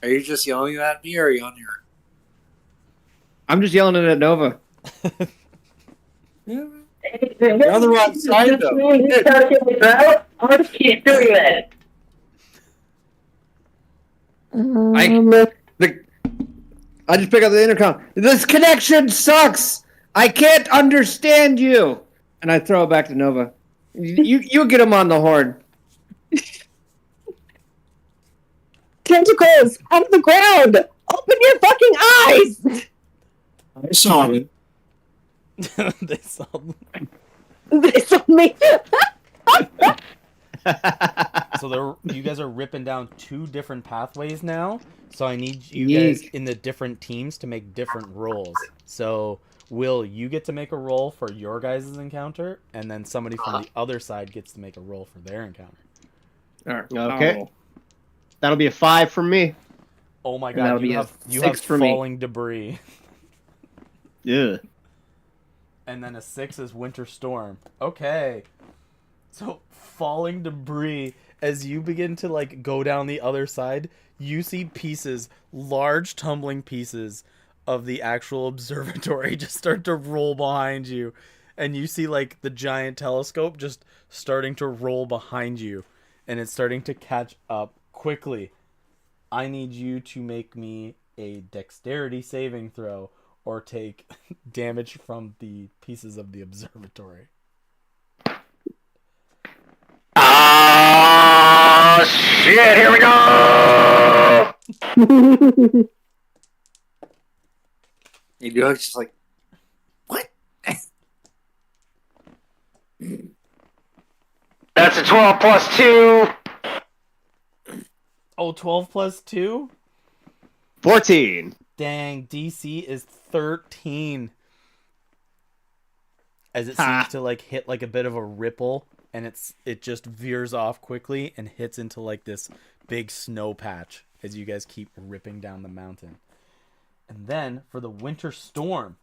Are you just yelling at me, or are you on your? I'm just yelling at Nova. You're on the wrong side, though. I'll just keep doing that. I just pick up the intercom. This connection sucks. I can't understand you. And I throw it back to Nova. You get him on the horn. Tentacles out of the ground. Open your fucking eyes. I saw it. They saw. They saw me. So you guys are ripping down 2 different pathways now. So I need you guys in the different teams to make different rolls. So Will, you get to make a roll for your guys' encounter, and then somebody from the other side gets to make a roll for their encounter. Okay. That'll be a 5 from me. Oh my god, you have falling debris. Yeah. And then a 6 is winter storm. Okay. So falling debris, as you begin to like go down the other side, you see pieces, large tumbling pieces of the actual observatory just start to roll behind you. And you see like the giant telescope just starting to roll behind you. And it's starting to catch up quickly. I need you to make me a dexterity saving throw or take damage from the pieces of the observatory. Oh, shit, here we go! You do it just like, what? That's a 12 plus 2. Oh, 12 plus 2? 14. Dang, DC is 13. As it seems to like hit like a bit of a ripple, and it just veers off quickly and hits into like this big snow patch as you guys keep ripping down the mountain. And then for the winter storm,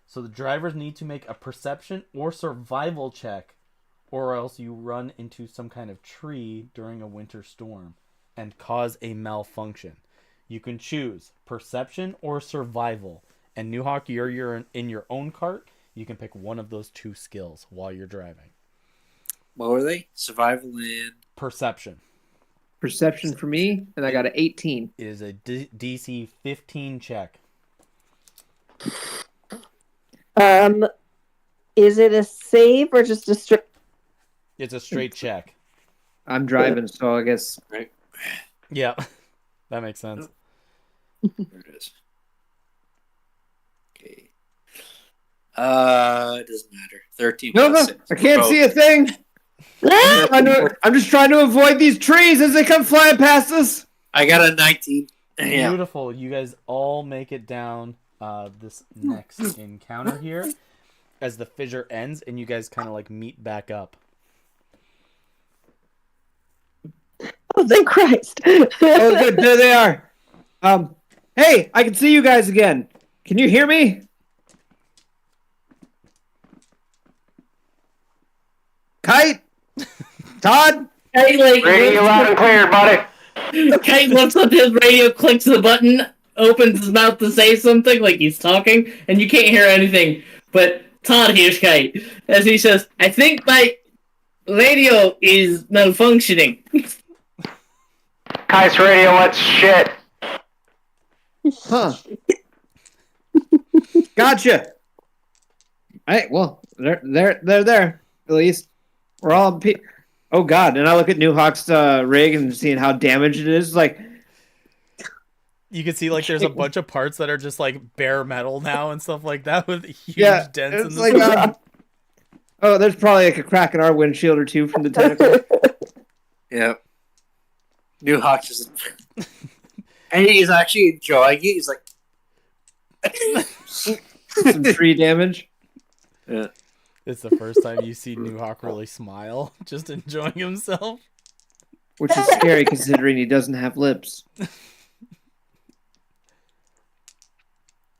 so the drivers need to make a perception or survival check, or else you run into some kind of tree during a winter storm and cause a malfunction. You can choose perception or survival. And Newhawk, you're in your own cart. You can pick one of those 2 skills while you're driving. What were they? Survival and Perception. Perception for me, and I got an 18. It is a DC 15 check. Is it a save or just a straight? It's a straight check. I'm driving, so I guess. right. Yeah, that makes sense. There it is. Okay. It doesn't matter. 13 No, plus 6. I can't see a thing. I'm just trying to avoid these trees as they come flying past us. I got a 19. Yeah. Beautiful. You guys all make it down this next encounter here as the fissure ends and you guys kind of like meet back up. Oh, thank Christ. Oh, good. There they are. Hey, I can see you guys again. Can you hear me? Kite? Todd? Hey, like, Radio loud and clear, buddy. Kite lifts up his radio, clicks the button, opens his mouth to say something like he's talking, and you can't hear anything. But Todd hears Kite as he says, "I think my radio is malfunctioning." Kite's radio, what's shit? Huh. Gotcha. Alright, well, they're there. At least we're all oh god, and I look at New Hawk's rig and seeing how damaged it is, like you can see like there's a bunch of parts that are just like bare metal now and stuff like that with huge dents in it's the like, oh, there's probably like a crack in our windshield or two from the tentacle. Yeah. New Hawk just... and he's actually enjoying it. He's like... Some tree damage. Yeah. It's the first time you see New Hawk really smile, just enjoying himself. Which is scary considering he doesn't have lips.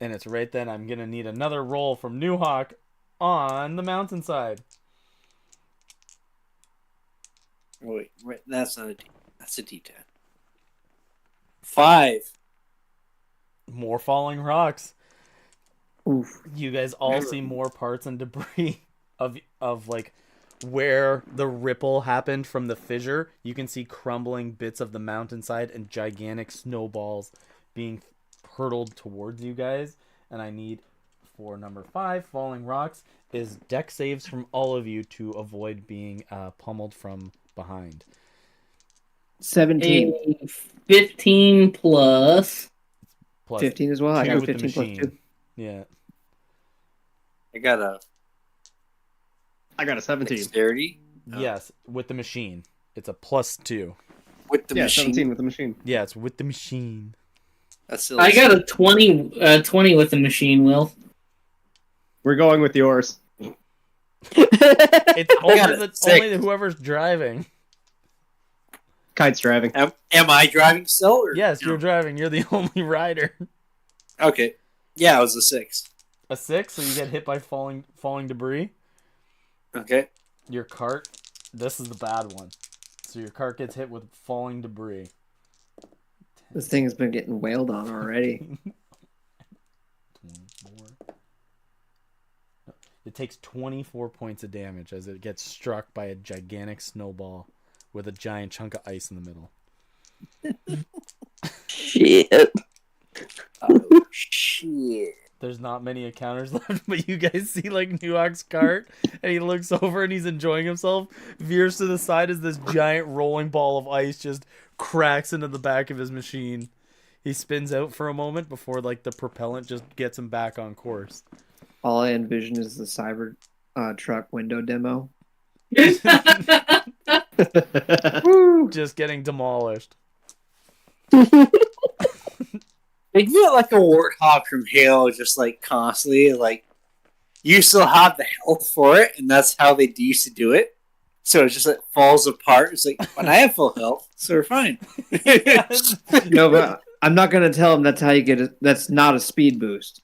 And it's right then I'm going to need another roll from New Hawk on the mountainside. Oh, wait, that's not a D. That's a D10. 5. More falling rocks. Oof. You guys all see more parts and debris of like where the ripple happened from the fissure. You can see crumbling bits of the mountainside and gigantic snowballs being hurtled towards you guys. And I need for number 5, falling rocks, is deck saves from all of you to avoid being pummeled from behind. 17. A 15 plus. 15 as well. I 2 got with the 15 plus machine. 2. Yeah. I got a I got a 17. dexterity. Oh. Yes, with the machine. It's a +2. With the machine. 17 with the machine. Yeah, it's with the machine. That's still I got a 20 with the machine, Will. We're going with yours. It's got only, a 6. only whoever's driving. Kite's driving. Am I driving still? Or Yes, no? you're driving. You're the only rider. Okay. Yeah, it was a 6. A 6, so you get hit by falling debris. Okay. Your cart, this is the bad one. So your cart gets hit with falling debris. This thing has been getting wailed on already. 24. It takes 24 points of damage as it gets struck by a gigantic snowball with a giant chunk of ice in the middle. Shit. Oh, shit. There's not many encounters left, but you guys see like Nuhawk's cart, and he looks over and he's enjoying himself, veers to the side as this giant rolling ball of ice just cracks into the back of his machine. He spins out for a moment before like the propellant just gets him back on course. All I envision is the Cyber truck window demo. Just getting demolished. They get like a warthog from Halo, just like constantly, like you still have the health for it, and that's how they used to do it. So it just like falls apart. It's like, but I have full health, so we're fine. No, but I'm not gonna tell him that's how you get it. That's not a speed boost.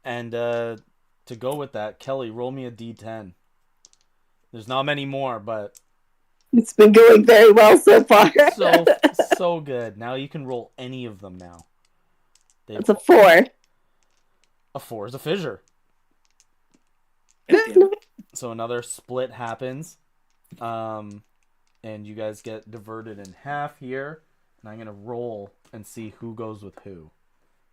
And to go with that, Kelly, roll me a D10. There's not many more, but It's been going very well so far. so good. Now you can roll any of them now. It's a 4. A 4 is a fissure. So another split happens. And you guys get diverted in half here. And I'm going to roll and see who goes with who.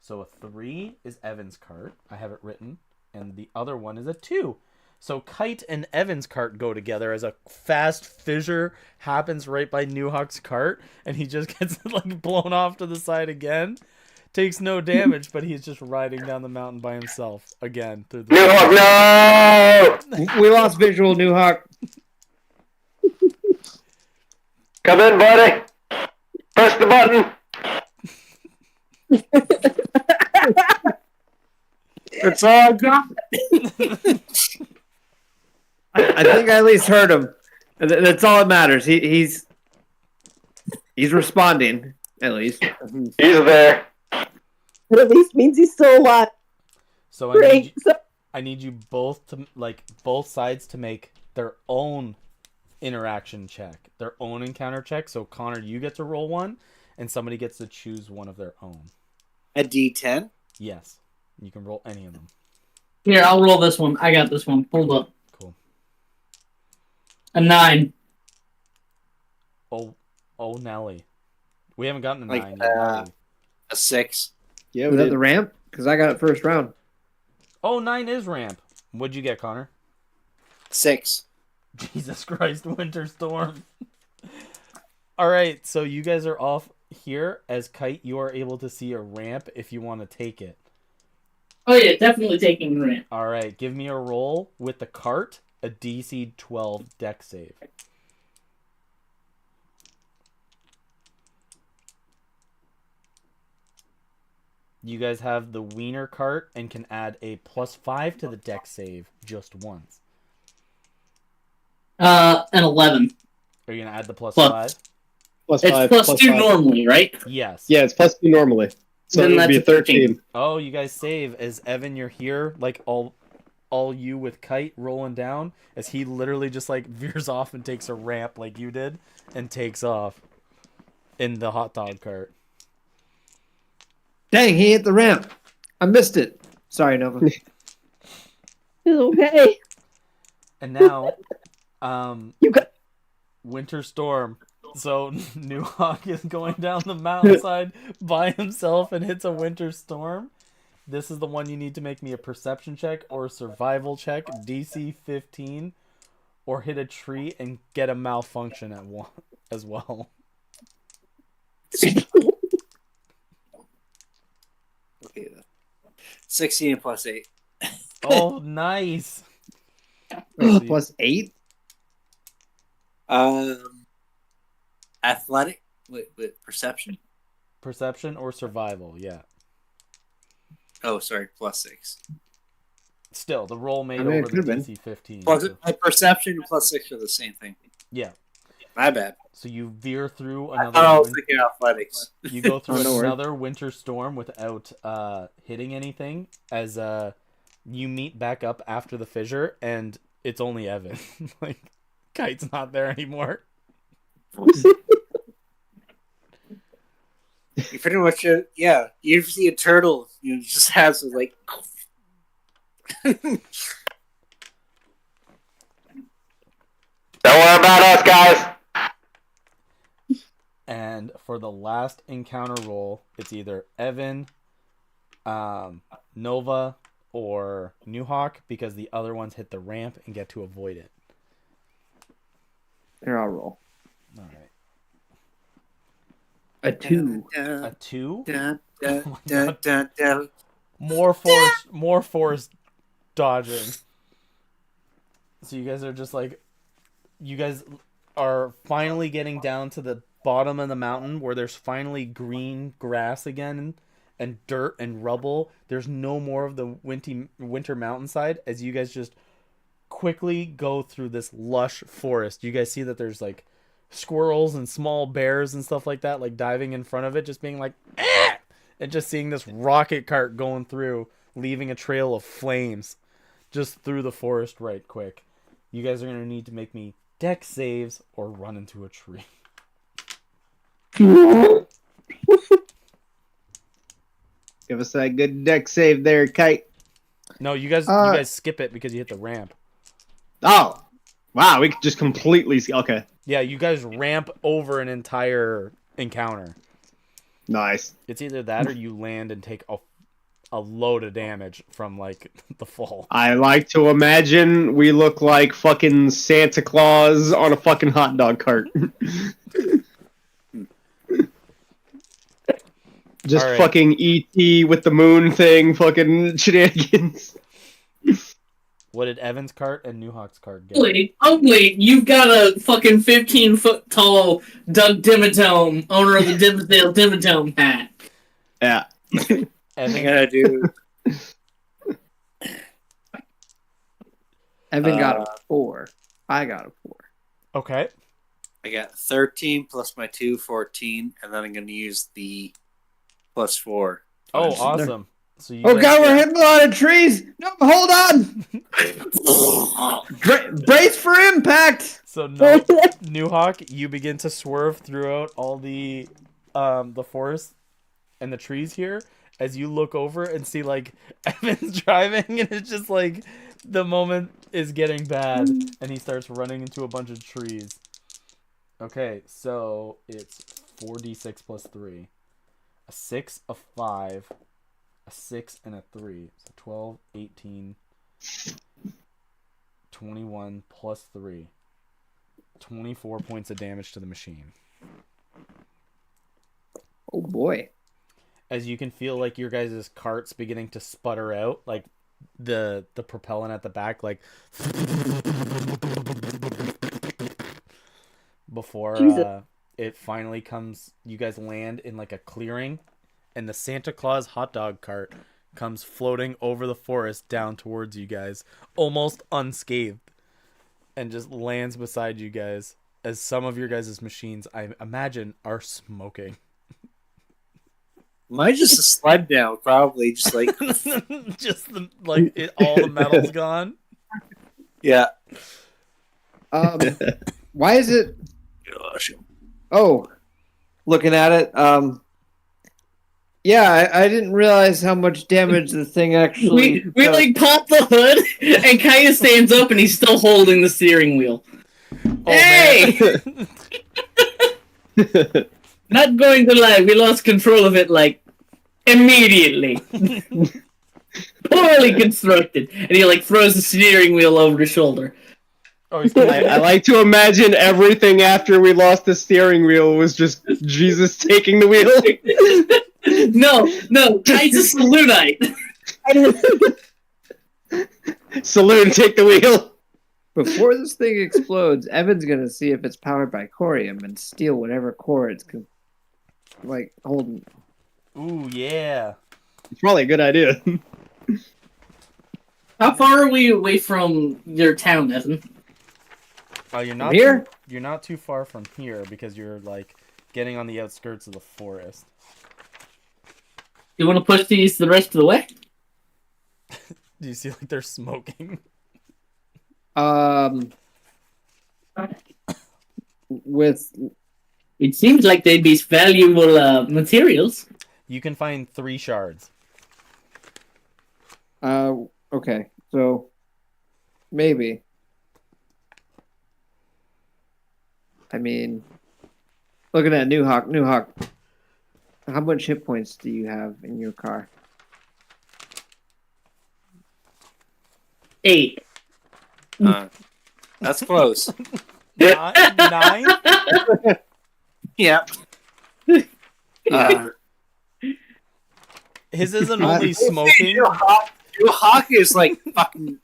So a 3 is Evan's cart. I have it written. And the other one is a 2. So Kite and Evan's cart go together as a fast fissure happens right by Nuhawk's cart. And he just gets like blown off to the side again. Takes no damage, but he's just riding down the mountain by himself again. Through the Nuhawk, no! We lost visual, New Hawk. Come in, buddy. Press the button. It's all gone. I think I at least heard him. That's all that matters. He's responding, at least. He's there. It at least means he's still alive. So Great. I need you both to like both sides to make their own interaction check, their own encounter check. So Connor, you get to roll one, and somebody gets to choose one of their own. A D10. Yes, you can roll any of them. Here, I'll roll this one. I got this one. Hold up. Cool. A 9. Oh, Nelly, we haven't gotten a Like, 9 yet. have we? A 6. Yeah, Was that the ramp? Because I got it first round. Oh, 9 is ramp. What'd you get, Connor? 6. Jesus Christ, Winter Storm. All right, so you guys are off here. As Kite, you are able to see a ramp if you want to take it. Oh yeah, definitely taking the ramp. All right, give me a roll with the cart, a DC 12 deck save. You guys have the wiener cart and can add a +5 to the deck save just once. An 11. Are you going to add the +5? Plus It's five. plus 2 5. normally, right? Yes. Yeah, it's +2 normally. So Then it would that's be a 13. Oh, you guys save as Evan. You're here, like all you with Kite rolling down as he literally just like veers off and takes a ramp like you did and takes off in the hot dog cart. Dang, he hit the ramp. I missed it. Sorry, Nova. It's okay. And now, You got Winter Storm. So New Hawk is going down the mountainside by himself and hits a Winter Storm. This is the one you need to make me a perception check or a survival check, DC 15, or hit a tree and get a malfunction at one as well. Okay, 16 plus 8. Oh, nice. Plus 8? Athletic with perception. Perception or survival, yeah. Oh, sorry, plus 6. Still, the roll made I mean, it over the could've been. DC 15. Plus, So, my perception and plus 6 are the same thing. yeah. My bad. So you veer through I thought I another. was thinking athletics. You go through Oh, no worries. another winter storm without hitting anything. As you meet back up after the fissure, and it's only Evan. Like, Kite's not there anymore. You pretty much, yeah. You see a turtle, you just have some like. Don't worry about us, guys. And for the last encounter roll, it's either Evan, Nova, or New Hawk, because the other ones hit the ramp and get to avoid it. Here, I'll roll. All right. A 2. A 2? Oh More force dodging. So you guys are just like, you guys are finally getting down to the bottom of the mountain where there's finally green grass again and dirt and rubble. There's no more of the winter mountainside as you guys just quickly go through this lush forest. You guys see that there's like squirrels and small bears and stuff like that, like diving in front of it, just being like, eh! And just seeing this rocket cart going through, leaving a trail of flames just through the forest right quick. You guys are going to need to make me deck saves or run into a tree. Give us that good deck save there, Kite. No, you guys skip it because you hit the ramp. Oh, wow, we could just completely okay. Yeah, you guys ramp over an entire encounter. Nice. It's either that or you land and take a load of damage from like the fall. I like to imagine we look like fucking Santa Claus on a fucking hot dog cart. Just All right. fucking E.T. with the moon thing, fucking shenanigans. What did Evan's cart and New Hawk's cart get? Wait, you've got a fucking 15-foot tall Doug Dimmadome, owner of the Dimmadale Dimmadome hat. Yeah. I Evan, gotta do. Evan got a 4. I got a 4. okay. I got 13 plus my 2, 14, and then I'm gonna use the plus 4. Oh, awesome. So you Oh guys god, get- we're hitting a lot of trees! No, hold on! Brace for impact! So no, New Hawk, you begin to swerve throughout all the forest and the trees here as you look over and see like Evan's driving and it's just like the moment is getting bad and he starts running into a bunch of trees. Okay, so it's 4d6 plus 3. A 6, a 5, a 6, and a 3. So 12, 18, 21 plus 3. 24 points of damage to the machine. Oh boy. As you can feel like your guys' cart's beginning to sputter out, like the propellant at the back, like before it finally comes. You guys land in like a clearing, and the Santa Claus hot dog cart comes floating over the forest down towards you guys, almost unscathed, and just lands beside you guys as some of your guys' machines, I imagine, are smoking. Mine's just a sled now, probably. Just like all the metal's gone. Yeah. Why is it? Gosh. Oh, looking at it. Yeah, I didn't realize how much damage the thing actually. We like pop the hood, and Kaya stands up, and he's still holding the steering wheel. Oh, Hey! Not going to lie, we lost control of it like immediately. Poorly constructed, and he like throws the steering wheel over his shoulder. Oh, he's I like to imagine everything after we lost the steering wheel was just Jesus taking the wheel. No, Kai's a saloonite. Saloon, take the wheel. Before this thing explodes, Evan's gonna see if it's powered by corium and steal whatever core it's holding. Ooh, yeah. It's probably a good idea. How far are we away from your town, Evan? Oh, you're not here? You're not too far from here because you're like getting on the outskirts of the forest. You want to push these the rest of the way? Do you see like they're smoking? With It seems like they'd be valuable materials. You can find 3 shards. okay, so maybe. I mean, looking at New Hawk, how much hit points do you have in your car? 8. That's close. 9? Yeah. His isn't only smoking. New Hawk is like fucking.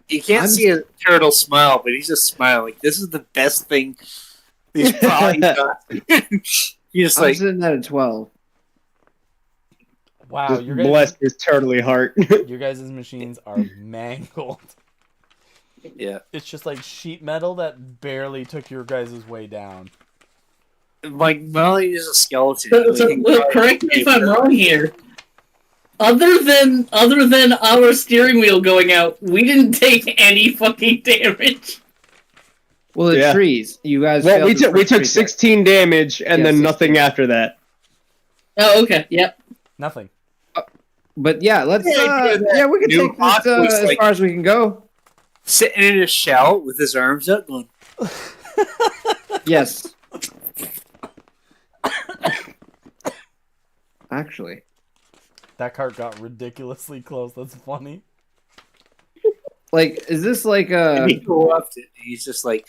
You can't see a turtle smile, but he's just smiling. This is the best thing he's probably done. He's just I'm like, sitting at a 12. Wow, Just bless his turtly heart. your guys' machines are mangled. yeah. It's just like sheet metal that barely took your guys' way down. Like, Molly is a skeleton. Well, correct me if I'm wrong here. Other than our steering wheel going out, we didn't take any fucking damage. Well, the trees. You guys. Well, we took 16 damage and then 16. nothing after that. Oh, okay. Yep. Nothing. But yeah, let's. We can New take Hawk this was as like- far as we can go. Sitting in a shell with his arms up, going, Yes. Actually, That cart got ridiculously close. That's funny. like, is this like a? he loved it. He's just like,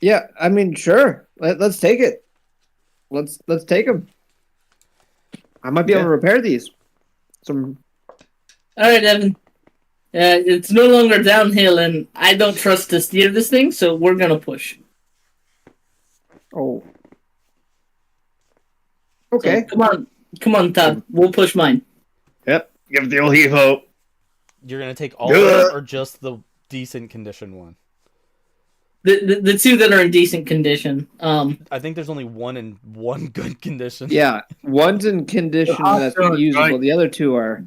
Yeah, I mean, sure. Let's take it. Let's take them. I might be able to repair these. Some. All right, Evan. It's no longer downhill, and I don't trust to steer this thing, so we're gonna push. Oh. Okay. So, come on, Todd. We'll push mine. Yep. Give the old heave-ho. You're gonna take all of them or just the decent condition one? The two that are in decent condition. I think there's only one in one good condition. Yeah, one's in condition that's usable. The other two are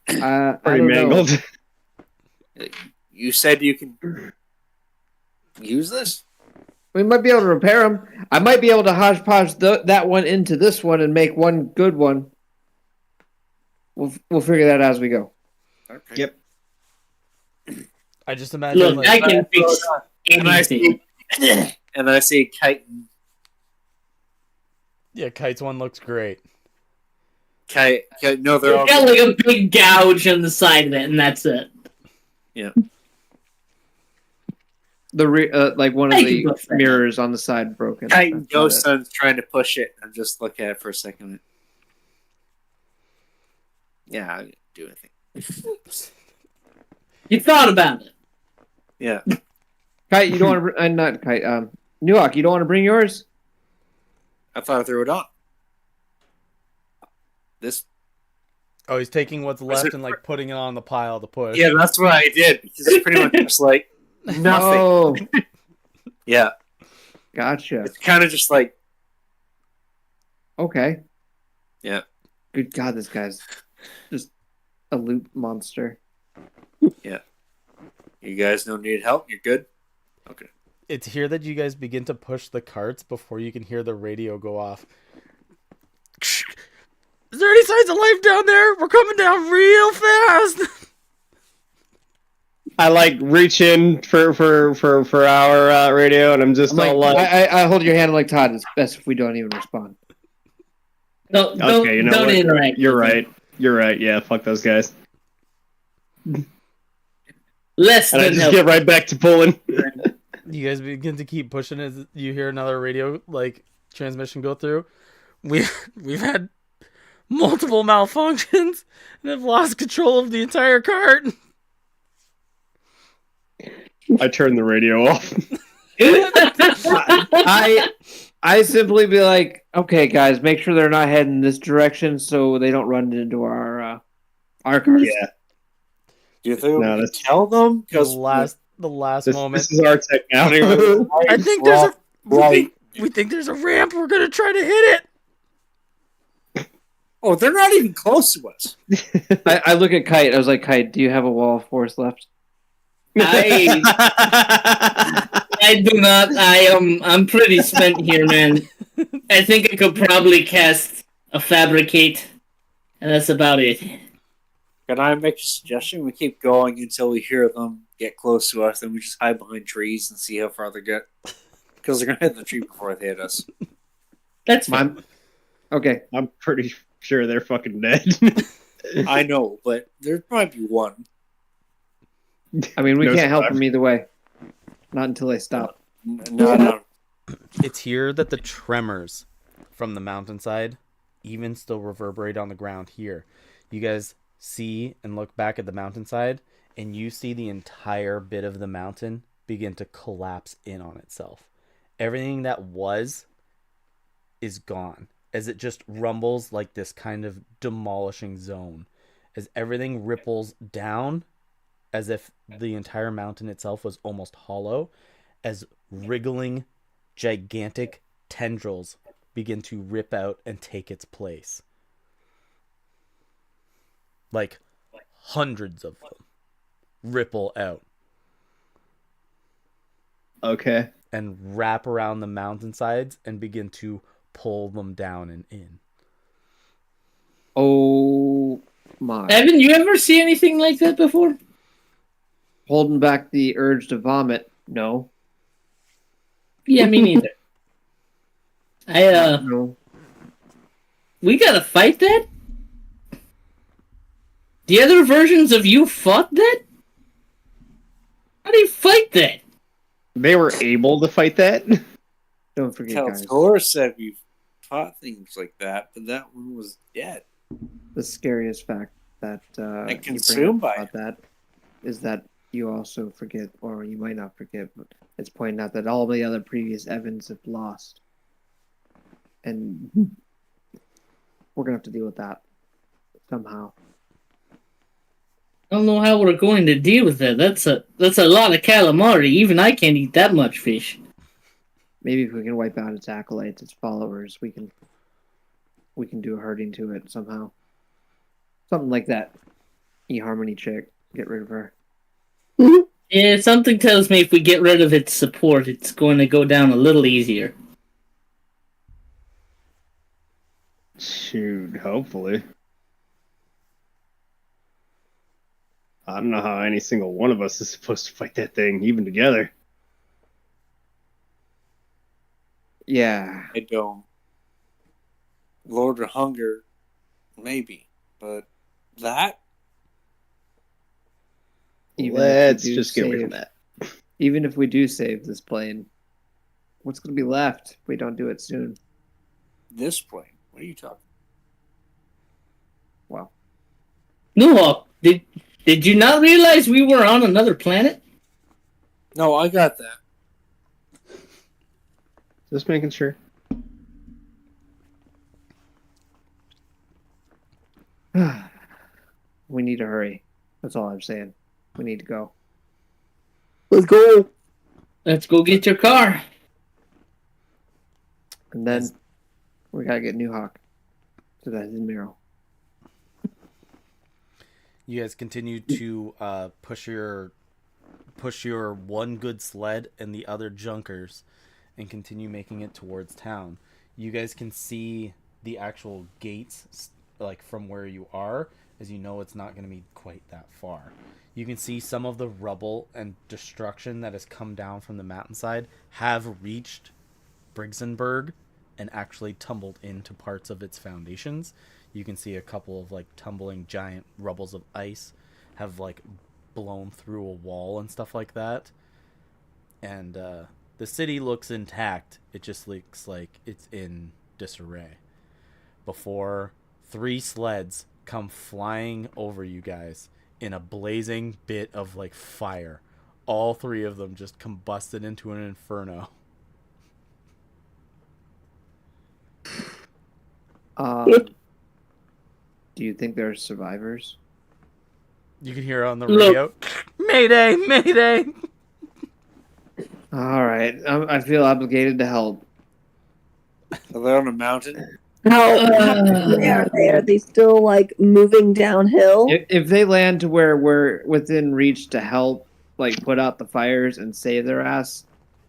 I Pretty don't know. mangled. you said you can use this? We might be able to repair them. I might be able to hodgepodge that one into this one and make one good one. We'll figure that out as we go. Okay. Yep. I just imagine Look, like, I can fix And I anything. see, and I see Kite. yeah, Kite's one looks great. Kite. No, they're all. It's got like a big gouge on the side of it, and that's it. Yeah. The like one of I the can go for that. mirrors on the side broken. Kite That's Ghost about Sun's trying to push it. I'm just looking at it for a second. Yeah, I didn't do anything. You thought about it. Yeah. it. Kite, you don't want to. Not Kite. Newhawk, you don't want to bring yours. I thought I threw it on. This. Oh, he's taking what's left it- and like putting it on the pile to push. Yeah, that's what I did. Because it's pretty much just like nothing. Oh, Yeah. gotcha. It's kind of just like Okay. Yeah. Good God, this guy's just a loot monster. Yeah. You guys don't need help? You're good? Okay. It's here that you guys begin to push the carts before you can hear the radio go off. Is there any signs of life down there? We're coming down real fast. I like reach in for our radio, and I'm just all like, I hold your hand like Todd. It's best if we don't even respond. No, okay, you know don't what? interact. You're right. You're right. Yeah, fuck those guys. Less And I than just help. get right back to pulling. You guys begin to keep pushing as you hear another radio transmission go through. We've had multiple malfunctions and have lost control of the entire cart. I turn the radio off. I simply be like, okay, guys, make sure they're not heading this direction so they don't run into our cars. Yeah. Do you think we can tell them? The last moment. This is our technology. I think there's we think there's a ramp. We're gonna try to hit it. Oh, they're not even close to us. I look at Kite. I was like, Kite, do you have a wall of force left? I do not. I'm pretty spent here, man. I think I could probably cast a fabricate, and that's about it. Can I make a suggestion? We keep going until we hear them get close to us, then we just hide behind trees and see how far they get. Because they're gonna hit the tree before they hit us. That's fine. Okay. I'm pretty sure they're fucking dead. I know, but there might be one. I mean, we can't help them either way. Not until they stop. No. It's here that the tremors from the mountainside even still reverberate on the ground here. You guys see and look back at the mountainside, and you see the entire bit of the mountain begin to collapse in on itself. Everything that was is gone, as it just rumbles like this kind of demolishing zone, as everything ripples down as if the entire mountain itself was almost hollow, as wriggling gigantic tendrils begin to rip out and take its place. Like hundreds of them ripple out. Okay. And wrap around the mountainsides and begin to pull them down and in. Oh my. Evan, you ever see anything like that before? Holding back the urge to vomit. No. Yeah, me neither. No. We gotta fight that? The other versions of you fought that? How do you fight that? They were able to fight that? Don't forget, guys. Taltor said we've fought things like that, but that one was dead. The scariest fact that and consumed by it. that is that you also forget, or you might not forget, but it's pointing out that all the other previous Evans have lost. And we're going to have to deal with that somehow. I don't know how we're going to deal with that. That's a lot of calamari. Even I can't eat that much fish. Maybe if we can wipe out its acolytes, its followers, we can do a hurting to it somehow. Something like that. eHarmony chick. Get rid of her. Yeah, something tells me if we get rid of its support, it's going to go down a little easier. Shoot, hopefully. I don't know how any single one of us is supposed to fight that thing, even together. Yeah. I don't. Lord of Hunger, maybe. But that? Let's just get rid of that. Even if we do save this plane, what's going to be left if we don't do it soon? This plane? What are you talking? Wow. No, did you not realize we were on another planet? No, I got that. Just making sure. We need to hurry. That's all I'm saying. We need to go. Let's go. Let's go get your car. And then We gotta get New Hawk. So that's in Merrill. You guys continue to push your one good sled and the other junkers, and continue making it towards town. You guys can see the actual gates, like from where you are, as you know it's not going to be quite that far. You can see some of the rubble and destruction that has come down from the mountainside have reached Brigsenberg and actually tumbled into parts of its foundations. You can see a couple of like tumbling giant rubbles of ice have like blown through a wall and stuff like that. And the city looks intact. It just looks like it's in disarray. Before 3 sleds come flying over you guys in a blazing bit of like fire. All 3 of them just combusted into an inferno. Do you think there are survivors? You can hear on the radio, Mayday, Mayday! All right, I feel obligated to help. Are they on a mountain? How are they? Are they still like moving downhill? If they land to where we're within reach to help, like put out the fires and save their ass,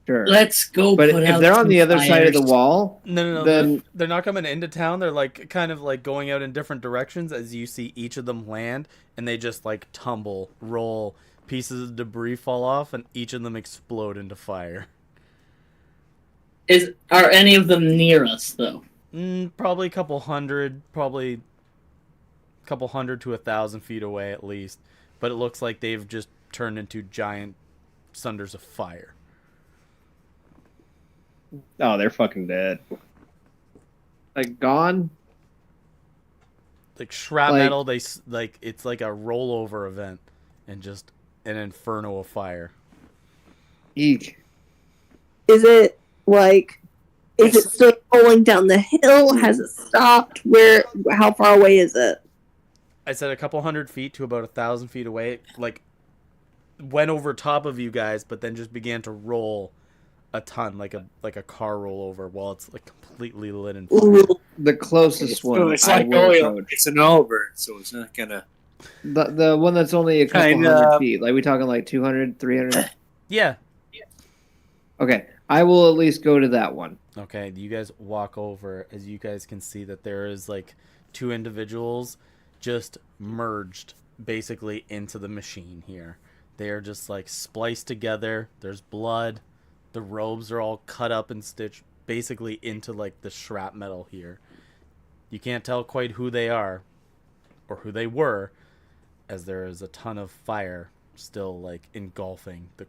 sure. Let's go. But if they're on the other side of the wall, no, then they're not coming into town. They're like kind of like going out in different directions as you see each of them land, and they just like tumble, roll, pieces of debris fall off, and each of them explode into fire. Are any of them near us though? Probably a couple hundred to 1,000 feet away at least. But it looks like they've just turned into giant cinders of fire. Oh, they're fucking dead. like gone. Like shrapnel, they like it's like a rollover event, and just an inferno of fire. Eek. Is it like? Is it still rolling down the hill? Has it stopped? How far away is it? I said a couple 100 feet to about 1,000 feet away. It, like, went over top of you guys, but then just began to roll a ton, like a car rollover, while it's like completely lit in fire. The closest one. It's like oil. It's an oil burn, so it's not gonna. The one that's only a couple hundred feet. Like we talking like 200, 300? Yeah. Okay, I will at least go to that one. Okay, you guys walk over, as you guys can see that there is like 2 individuals just merged basically into the machine here. They are just like spliced together. There's blood. The robes are all cut up and stitched basically into like the shrapnel here. You can't tell quite who they are or who they were, as there is a ton of fire still like engulfing the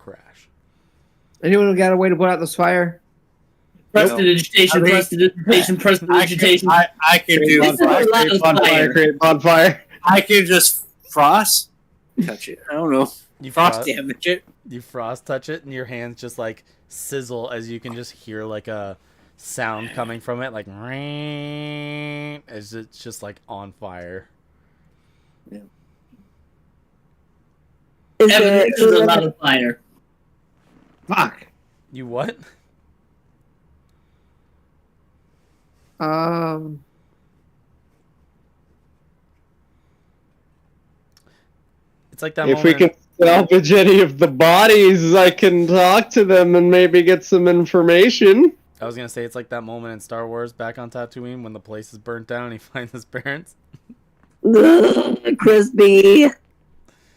Anyone got a way to put out this fire? Prestidigitation. I can do bonfire. I can just frost touch it. I don't know. You frost damage it. You frost touch it, and your hands just like sizzle as you can just hear like a sound coming from it, like as it's just like on fire. Yeah. There's a lot of fire. Fuck. You what? It's like that. If we can salvage any of the bodies, I can talk to them and maybe get some information. I was gonna say it's like that moment in Star Wars back on Tatooine when the place is burnt down and he finds his parents. Crispy.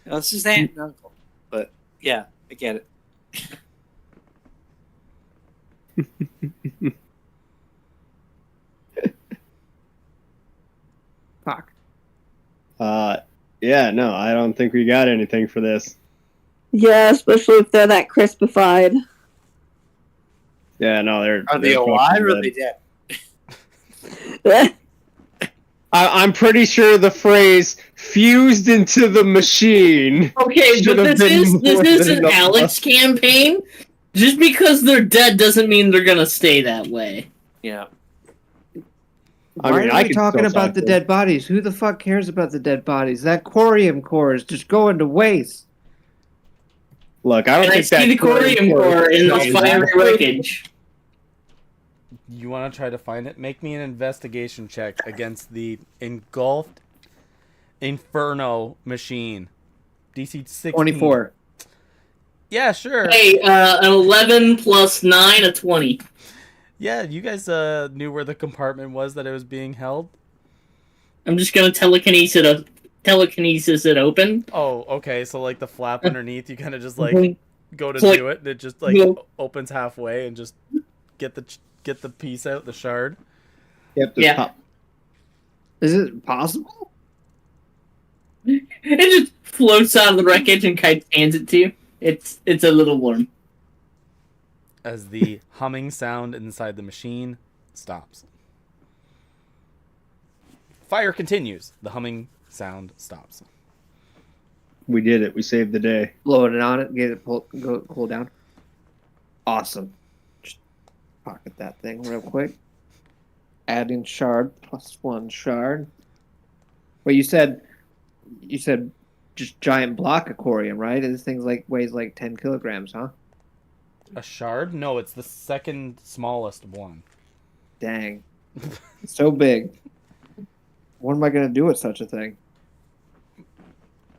That's his aunt and uncle. But yeah, I get it. Fuck. Yeah, no, I don't think we got anything for this. Yeah, especially if they're that crispified. Yeah, no, they're. Are they alive or are they dead? I'm pretty sure the phrase "fused into the machine." Okay, but this is an Alex campaign. Just because they're dead doesn't mean they're gonna stay that way. Yeah. Why are we talking about the dead bodies? Who the fuck cares about the dead bodies? That corium core is just going to waste. Look, I don't think I see the corium core in the fiery wreckage. You want to try to find it? Make me an investigation check against the engulfed Inferno machine. DC 16. 24. Yeah, sure. Hey, an 11 plus 9, a 20. Yeah, you guys knew where the compartment was that it was being held? I'm just gonna telekinesis it open. Oh, okay. So, like, the flap underneath, you kind of just, like, go to Click. do it, and it just, like, Yeah. opens halfway and just get the piece out, the shard. Yep. Yeah. Pop. Is it possible? It just floats out of the wreckage and Kite hands it to you. It's a little warm. As the humming sound inside the machine stops. Fire continues. The humming sound stops. We did it. We saved the day. Blowing it on it, get it cool down. Awesome. Just pocket that thing real quick. Adding shard +1 shard. Well, you said just giant block aquarium, right? This thing's weighs like 10 kilograms, huh? A shard? No, it's the second smallest one. Dang. It's so big. What am I going to do with such a thing?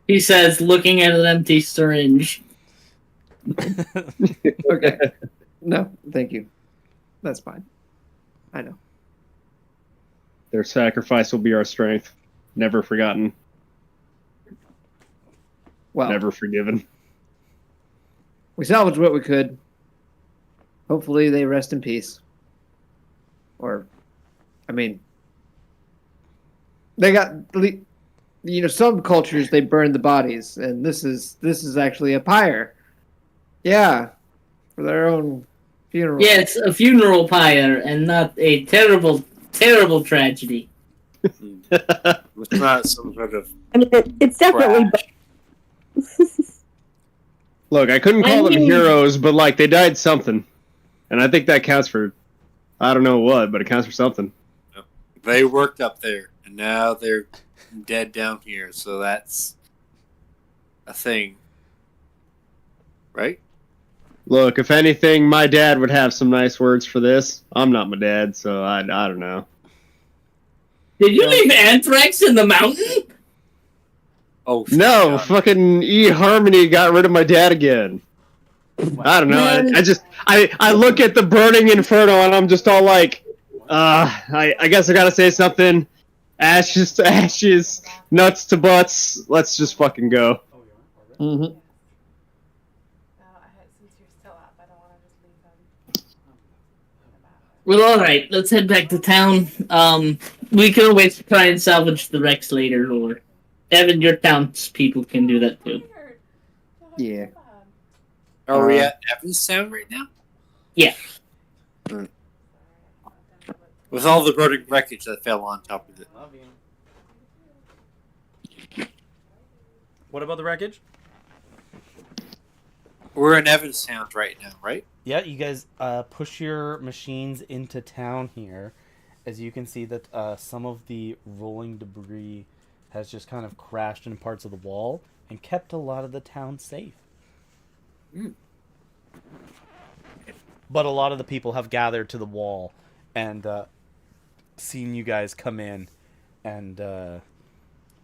He says, looking at an empty syringe. Okay. No, thank you. That's fine. I know. Their sacrifice will be our strength. Never forgotten. Well, Never forgiven. we salvaged what we could. Hopefully they rest in peace. Or, I mean, they got, some cultures, they burn the bodies, and this is actually a pyre. Yeah, for their own funeral. Yeah, it's a funeral pyre and not a terrible, terrible tragedy. It's not some sort of. I mean, it's definitely. Look, I couldn't call them heroes, but like they died something, and I think that counts for. I don't know what, but it counts for something. They worked up there, and now they're dead down here. So that's a thing, right? Look, if anything, my dad would have some nice words for this. I'm not my dad, so I don't know. Did you leave anthrax in the mountain? Oh No, God. fucking eHarmony got rid of my dad again. I don't know. I look at the burning inferno and I'm just all like, I guess I gotta say something. Ashes to ashes, nuts to butts. Let's just fucking go. Mm-hmm. Well, alright, let's head back to town. We can always try and salvage the wrecks later, or Evan, your townspeople can do that too. Yeah. Are we at Evanstown right now? Yeah. With all the burning wreckage that fell on top of it. What about the wreckage? We're in Evanstown right now, right? Yeah, you guys push your machines into town here. As you can see that some of the rolling debris has just kind of crashed in parts of the wall and kept a lot of the town safe. Mm. But a lot of the people have gathered to the wall and seen you guys come in and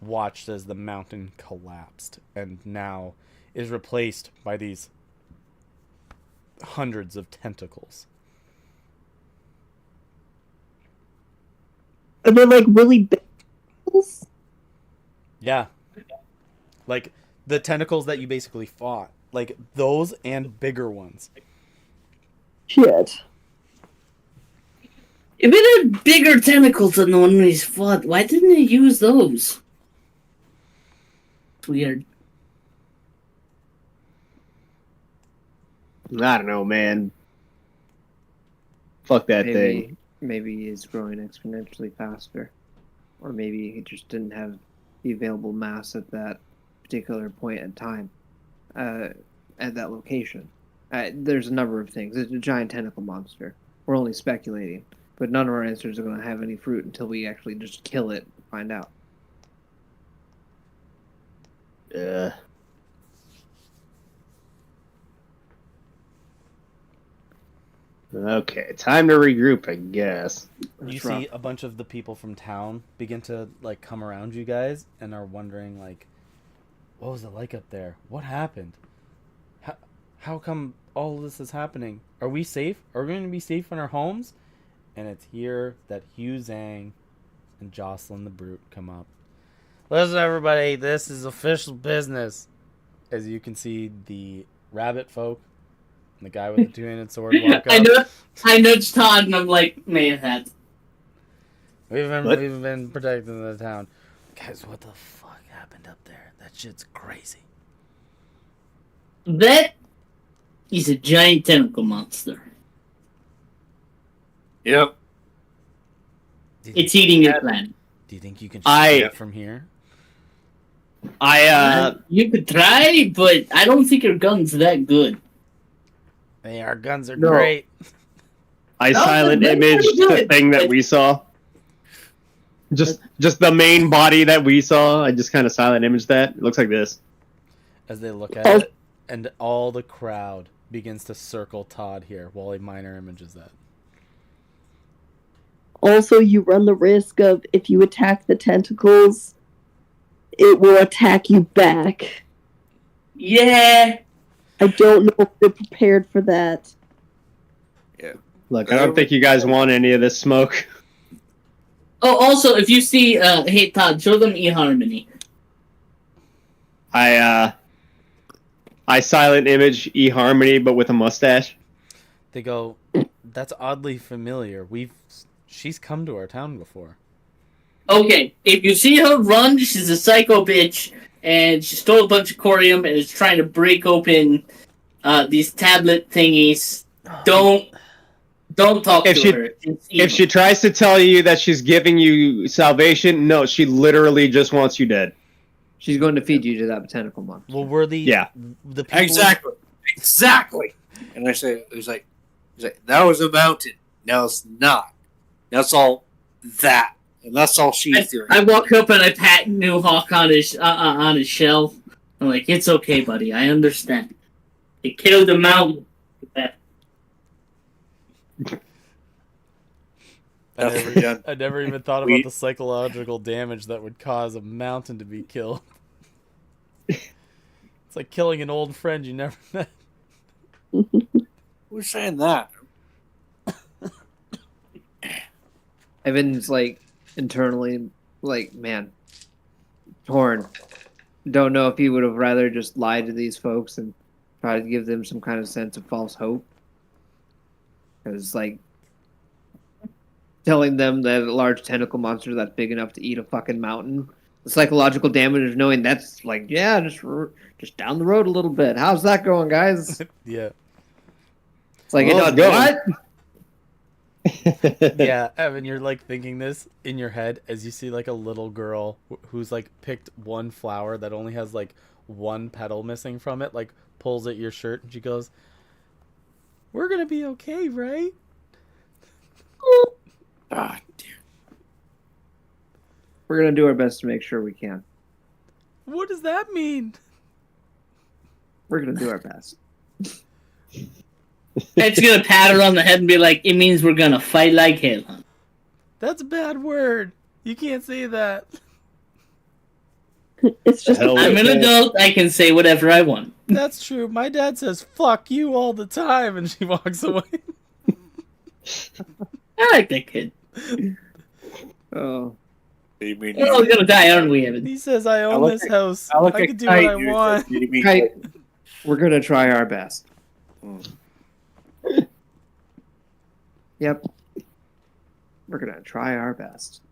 watched as the mountain collapsed and now is replaced by these hundreds of tentacles. Are they like really big? Yeah. Like the tentacles that you basically fought. Like those and bigger ones. Shit. If it had bigger tentacles than the one he's fought, why didn't he use those? It's weird. I don't know, man. Fuck that thing. Maybe he's growing exponentially faster. Or maybe he just didn't have the available mass at that particular point in time. At that location. There's a number of things. It's a giant tentacle monster. We're only speculating. But none of our answers are going to have any fruit until we actually just kill it and find out. Yeah. Okay, time to regroup, I guess. You see a bunch of the people from town begin to like come around you guys and are wondering like, what was it like up there? What happened? How come all of this is happening? Are we safe? Are we going to be safe in our homes? And it's here that Hugh Zhang and Jocelyn the Brute come up. Listen, everybody, this is official business. As you can see, the rabbit folk and the guy with the two-handed sword walk up. I nudged Todd and I'm like, man, that. We've been protecting the town. Guys, what the fuck happened up there? That shit's crazy. That is a giant tentacle monster. Yep. It's eating your planet. Do you think you can shoot it from here? You could try, but I don't think your gun's that good. Hey, our guns are great. I silent image the thing that we saw. Just the main body that we saw. I just kind of silent image that. It looks like this. As they look at it, and all the crowd begins to circle Todd here while he minor images that. Also, you run the risk of if you attack the tentacles, it will attack you back. Yeah. I don't know if you're prepared for that. Yeah. Look, I don't think you guys want any of this smoke. Oh, also, if you see, hey Todd, show them eHarmony. I silent image eHarmony, but with a mustache. They go, that's oddly familiar. She's come to our town before. Okay, if you see her run, she's a psycho bitch, and she stole a bunch of corium and is trying to break open these tablet thingies. Don't talk to her. If she tries to tell you that she's giving you salvation, no, she literally just wants you dead. She's going to feed you to that tentacle monster. Well, we're the people exactly. And I say, it was like that was a mountain. Now it's not. Now it's all that, and that's all she's doing. I walk up and I pat New Hawk on his shell. I'm like, it's okay, buddy. I understand. You killed the mountain. I never even thought about the psychological damage that would cause a mountain to be killed. It's like killing an old friend you never met. Who's saying that? Evan's like internally like, man, torn. Don't know if he would have rather just lied to these folks and try to give them some kind of sense of false hope. Because like telling them that a large tentacle monster that's big enough to eat a fucking mountain, the psychological damage of knowing that's like, yeah, just down the road a little bit. How's that going, guys? Yeah. It's like, what? Yeah, Evan, you're like thinking this in your head as you see like a little girl who's like picked one flower that only has like one petal missing from it, like pulls at your shirt and she goes, "We're gonna be okay, right?" Ah, dear. We're gonna do our best to make sure we can. What does that mean? We're gonna do our best. It's gonna pat her on the head and be like, it means we're gonna fight like hell, huh? That's a bad word. You can't say that. It's just I'm an adult, I can say whatever I want. That's true. My dad says fuck you all the time and she walks away. I like that kid. Oh. We're all gonna die, aren't we, Evan? He says I own this house. I can do what I want. Kite, we're gonna try our best. Yep. We're gonna try our best.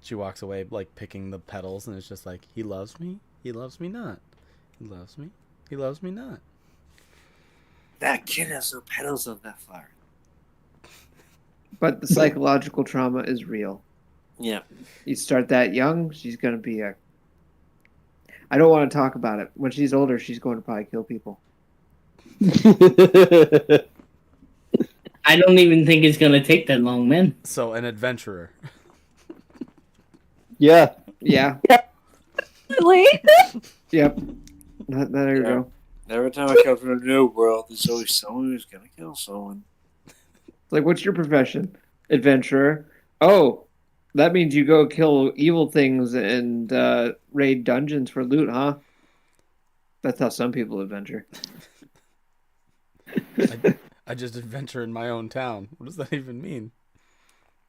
She walks away, like, picking the petals, and it's just like, he loves me, he loves me not. He loves me, he loves me not. That kid has no petals on that flower. But the psychological trauma is real. Yeah. You start that young, she's gonna be a... I don't want to talk about it. When she's older, she's going to probably kill people. I don't even think it's gonna take that long, man. So, an adventurer. Yeah. Yeah. Really? Yep. There you go. Every time I come from a new world, there's always someone who's gonna kill someone. It's like, what's your profession? Adventurer. Oh, that means you go kill evil things and raid dungeons for loot, huh? That's how some people adventure. I just adventure in my own town. What does that even mean?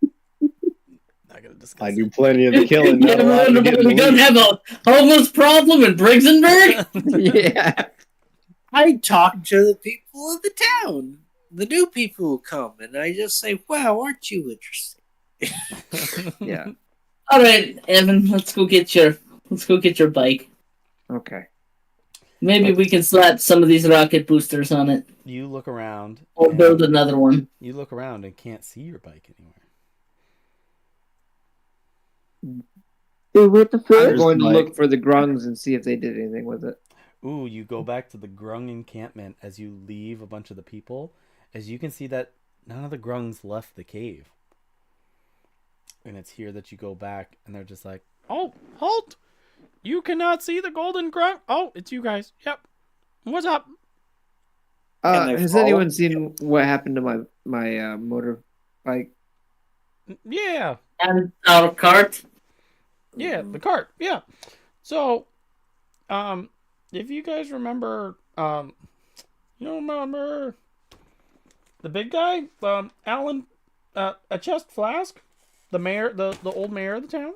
Not gonna discuss I do plenty of the killing. Yeah, Not a lot of getting we don't loot. have a homeless problem in Brigsenberg. Yeah. I talk to the people of the town, the new people who come, and I just say, "Wow, aren't you interesting?" Yeah. All right, Evan, let's go get your bike. Okay. Maybe we can slap some of these rocket boosters on it, You look around. or build and another one. You look around and can't see your bike anywhere. With the I'm first? going to look for the grungs and see if they did anything with it. Ooh, you go back to the grung encampment as you leave a bunch of the people. As you can see that none of the grungs left the cave. And it's here that you go back and they're just like, "Oh, halt! You cannot see the golden grung. Oh, it's you guys. Yep. What's up?" Has anyone seen what happened to my motorbike? Yeah. And our cart. Yeah, the cart. Yeah. So, if you guys remember, you remember the big guy, Alan, a chest flask, the mayor, the old mayor of the town.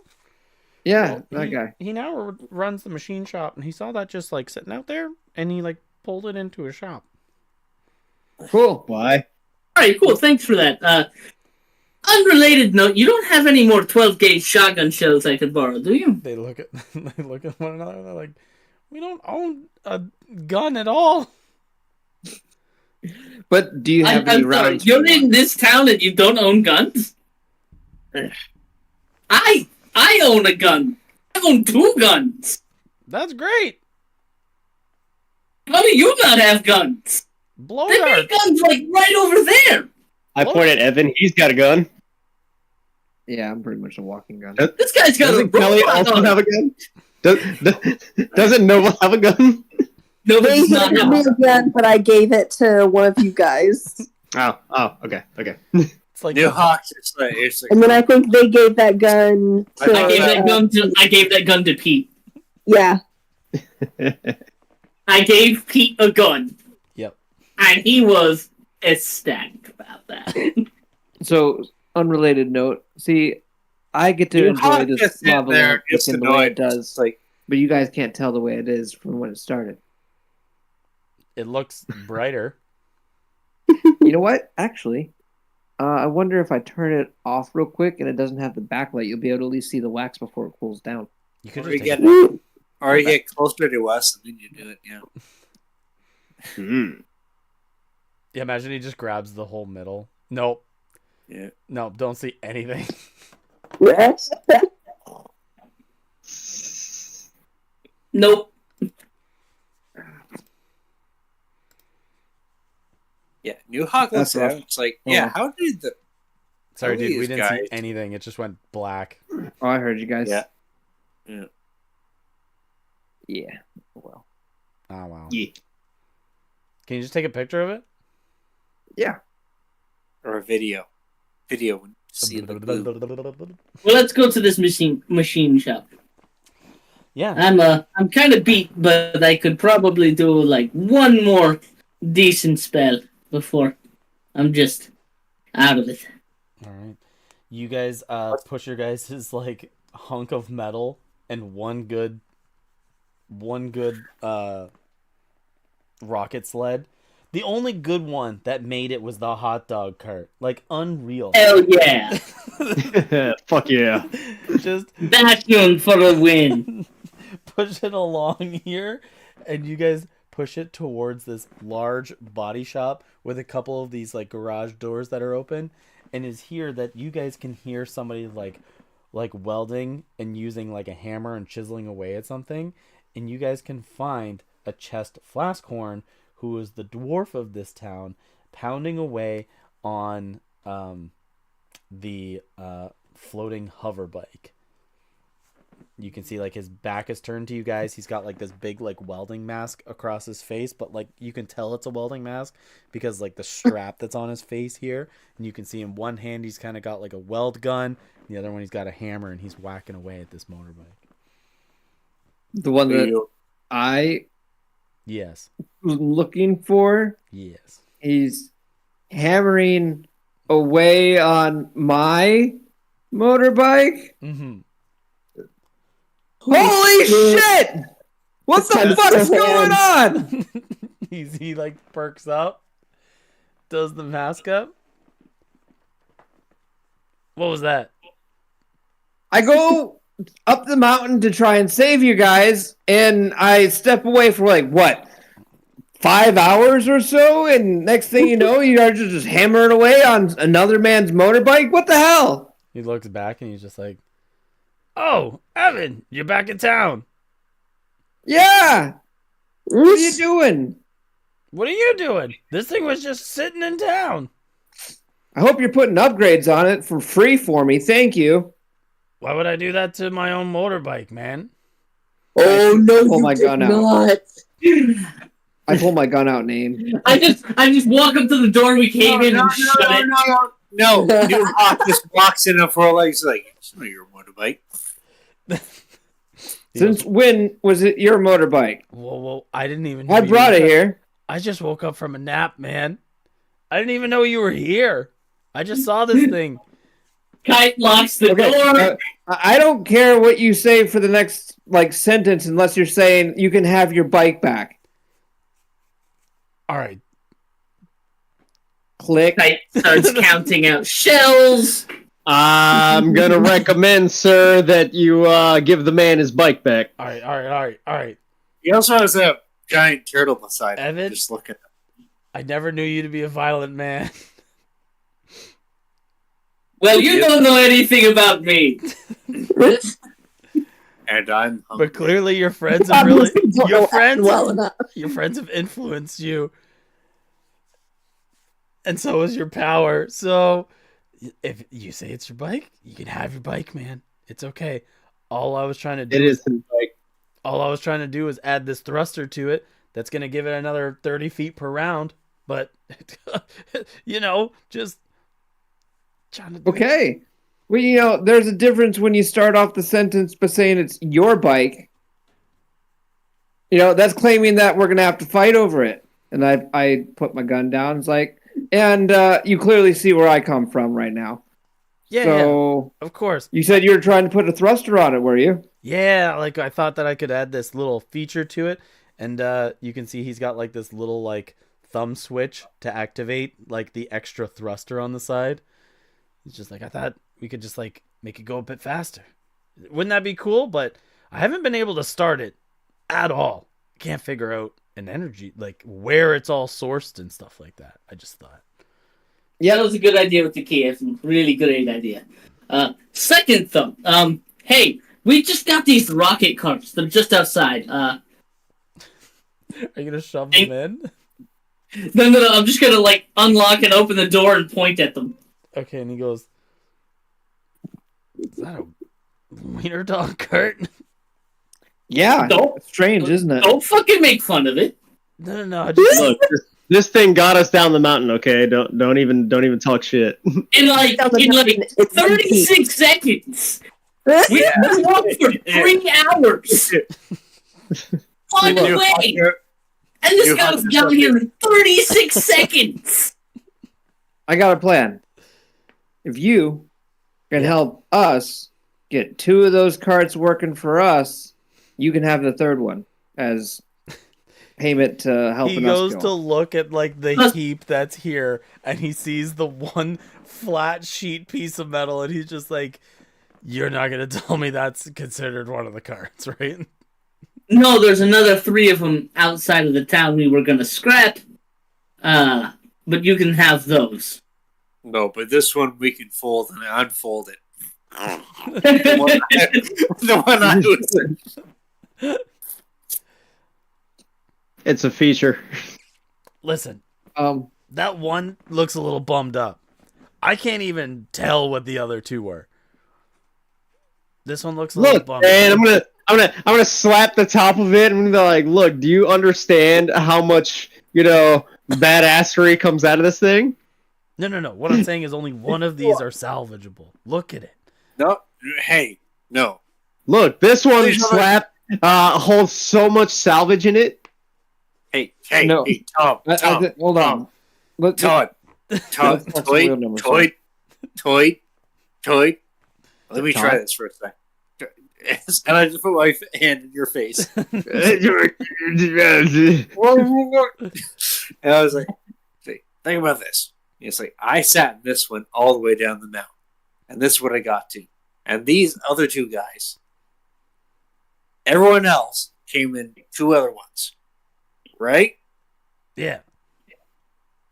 Yeah, Well, that guy. He now runs the machine shop, and he saw that just like sitting out there, and he like pulled it into his shop. Cool. Why? All right, cool. Thanks for that. Unrelated note: you don't have any more 12-gauge shotgun shells I could borrow, do you? They look at one another, and they're like, "We don't own a gun at all." But do you have any I'm sorry, rounds? you're in this town and you don't own guns? I own a gun. I own 2 guns. That's great. How do you not have guns? Blow They dart. make guns like right over there. I point at Evan. He's got a gun. Yeah, I'm pretty much a walking gun. This guy's got Doesn't a Kelly robot also on have it. a gun? Doesn't Noble have a gun? No, They he's not. gave me a gun, but I gave it to one of you guys. Oh, okay. It's like New Hawks. It's like And then I think they gave that gun to... I gave that gun to Pete. Yeah. I gave Pete a gun. Yep. And he was ecstatic about that. So, unrelated note. See, I get to New enjoy Hawk this just sitting lava there, lamp just looking the way it annoyed. does, Like, but you guys can't tell the way it is from when it started. it looks brighter. You know what? Actually, I wonder if I turn it off real quick and it doesn't have the backlight, you'll be able to at least see the wax before it cools down. You could or just you take get or you get closer to us, and then you do it. Yeah. Yeah, imagine he just grabs the whole middle. Nope. Yeah. No, don't see anything. Nope. Yeah. New Hawk looks That's rough. at it. It's like, Oh. yeah. How did the Sorry, Who are dude, we these didn't see guys? anything. It just went black. Oh, I heard you guys. Yeah. Yeah. Well. Oh, wow. Yeah. Can you just take a picture of it? Yeah. or a video? Video when you see the blue. Well, let's go to this machine shop. Yeah. I'm kind of beat, but I could probably do like one more decent spell before I'm just out of it. All right. You guys push your guys' like hunk of metal and one good rocket sled. The only good one that made it was the hot dog cart. Like unreal. Hell yeah! Fuck yeah. Just Vacuum for a win. push it along here, and you guys push it towards this large body shop with a couple of these like garage doors that are open, and it's here that you guys can hear somebody like welding and using like a hammer and chiseling away at something, and you guys can find a chest flask horn who is the dwarf of this town pounding away on the floating hover bike. You can see like his back is turned to you guys. He's got like this big like welding mask across his face, but like you can tell it's a welding mask because like the strap that's on his face here, and you can see in one hand he's kind of got like a weld gun, the other one he's got a hammer, and he's whacking away at this motorbike. The one that I Yes. was looking for. Yes. He's hammering away on my motorbike. Mm-hmm. Holy shit! What the fuck's going on? He like perks up, does the mask up. What was that? I go up the mountain to try and save you guys, and I step away for like what, 5 hours or so, and next thing you know, you are just hammering away on another man's motorbike. What the hell? He looks back and he's just like, "Oh, Evan, you're back in town. Yeah. What are you doing? What are you doing? This thing was just sitting in town." I hope you're putting upgrades on it for free for me. Thank you. Why would I do that to my own motorbike, man? Oh no! Pull You my did gun out. not. I pull my gun out, name. I just walk up to the door we came in and shut it. No, New Hawk just walks in and for legs like, it's not your motorbike. Since when was it your motorbike? Whoa, I didn't even know I brought it here. I just woke up from a nap, man. I didn't even know you were here. I just saw this thing. Kite locks the door. I don't care what you say for the next sentence unless you're saying you can have your bike back. All right. Click. Kite starts counting out shells. I'm gonna recommend, sir, that you give the man his bike back. All right. He also has a giant turtle beside him. Evan? Just looking. I never knew you to be a violent man. Well, you don't know anything about me. And I'm hungry. But clearly your friends have really your friends well enough. your friends have influenced you. And so is your power. So if you say it's your bike, you can have your bike, man. It's okay. All I was trying to do It is his bike. All I was trying to do is add this thruster to it that's going to give it another 30 feet per round. But, just trying to Okay. Well, there's a difference when you start off the sentence by saying it's your bike. That's claiming that we're going to have to fight over it. And I put my gun down. It's like, and you clearly see where I come from right now. Yeah, so, of course. You said you were trying to put a thruster on it, were you? Yeah, I thought that I could add this little feature to it. And you can see he's got this little thumb switch to activate the extra thruster on the side. It's just I thought we could just make it go a bit faster. Wouldn't that be cool? But I haven't been able to start it at all. Can't figure out an energy where it's all sourced and stuff like that. I just thought. Yeah, that was a good idea with the key. It's a really good idea. Second though, hey, we just got these rocket cars. They're just outside. Are you gonna shove them in? No. I'm just gonna unlock and open the door and point at them. Okay, and he goes, "Is that a wiener dog cart?" Yeah, it's strange, isn't it? Don't fucking make fun of it. No. Look, this thing got us down the mountain. Okay, don't even talk shit. In 36 seconds. We walked for 3 hours. On the way. And this guy was down here in 36 seconds. I got a plan. If you can help us get 2 of those carts working for us, you can have the third one as payment to helping us. He goes to look at the heap that's here, and he sees the one flat sheet piece of metal, and he's just like, "You're not gonna tell me that's considered one of the carts, right?" No, there's another 3 of them outside of the town we were gonna scrap. But you can have those. No, but this one we can fold and unfold it. the one I was in. It's a feature. Listen, that one looks a little bummed up. I can't even tell what the other 2 were. This one looks a little Look, bumpy. man, I'm gonna slap the top of it. And I'm gonna be like, look, do you understand how much badassery comes out of this thing? No. What I'm saying is only one of these are salvageable. Look at it. No, hey, no. Look, this one holds so much salvage in it. Hey, No. hey, Tom, Hold on. Todd, Toy. Let me try this for a second. And I just put my hand in your face. And I was like, think about this. It's like, I sat in this one all the way down the mountain. And this is what I got to. And these other two guys, everyone else came in 2 other ones. Right? Yeah.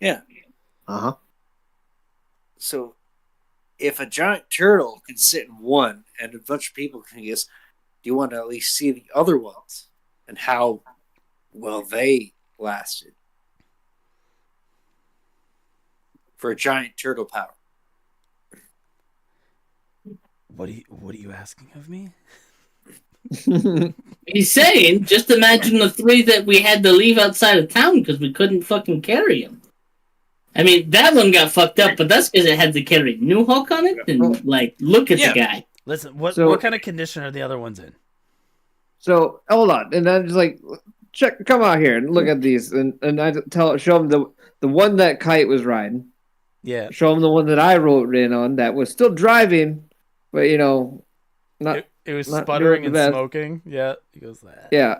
Yeah. Uh-huh. So, if a giant turtle can sit in one and a bunch of people can guess, do you want to at least see the other ones and how well they lasted for a giant turtle power? What are you asking of me? He's saying, just imagine the 3 that we had to leave outside of town because we couldn't fucking carry them. I mean, that one got fucked up, but that's because it had to carry New Hulk on it. And look at the guy. Listen, what kind of condition are the other ones in? So hold on, and then just like come out here and look at these, and I show them the one that Kite was riding. Yeah. Show them the one that I rode in on that was still driving, but not. It was not sputtering doing and the best. smoking. Yeah, he goes that. Yeah,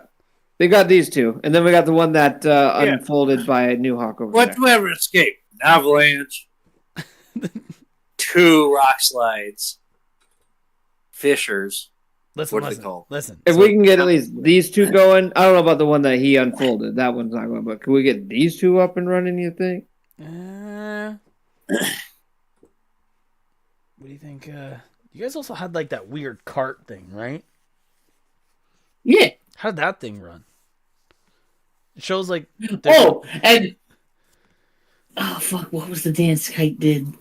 they got these 2, and then we got the one that unfolded by New Hawk over there. Whatever escape? An avalanche, 2 rock slides, fissures. What are they called? Listen. If we can get at least these 2 going, I don't know about the one that he unfolded. That one's not going, but can we get these 2 up and running? You think? What do you think? You guys also had like that weird cart thing, right? Yeah. How'd that thing run? It shows like. Oh, and fuck! What was the dance Kite did?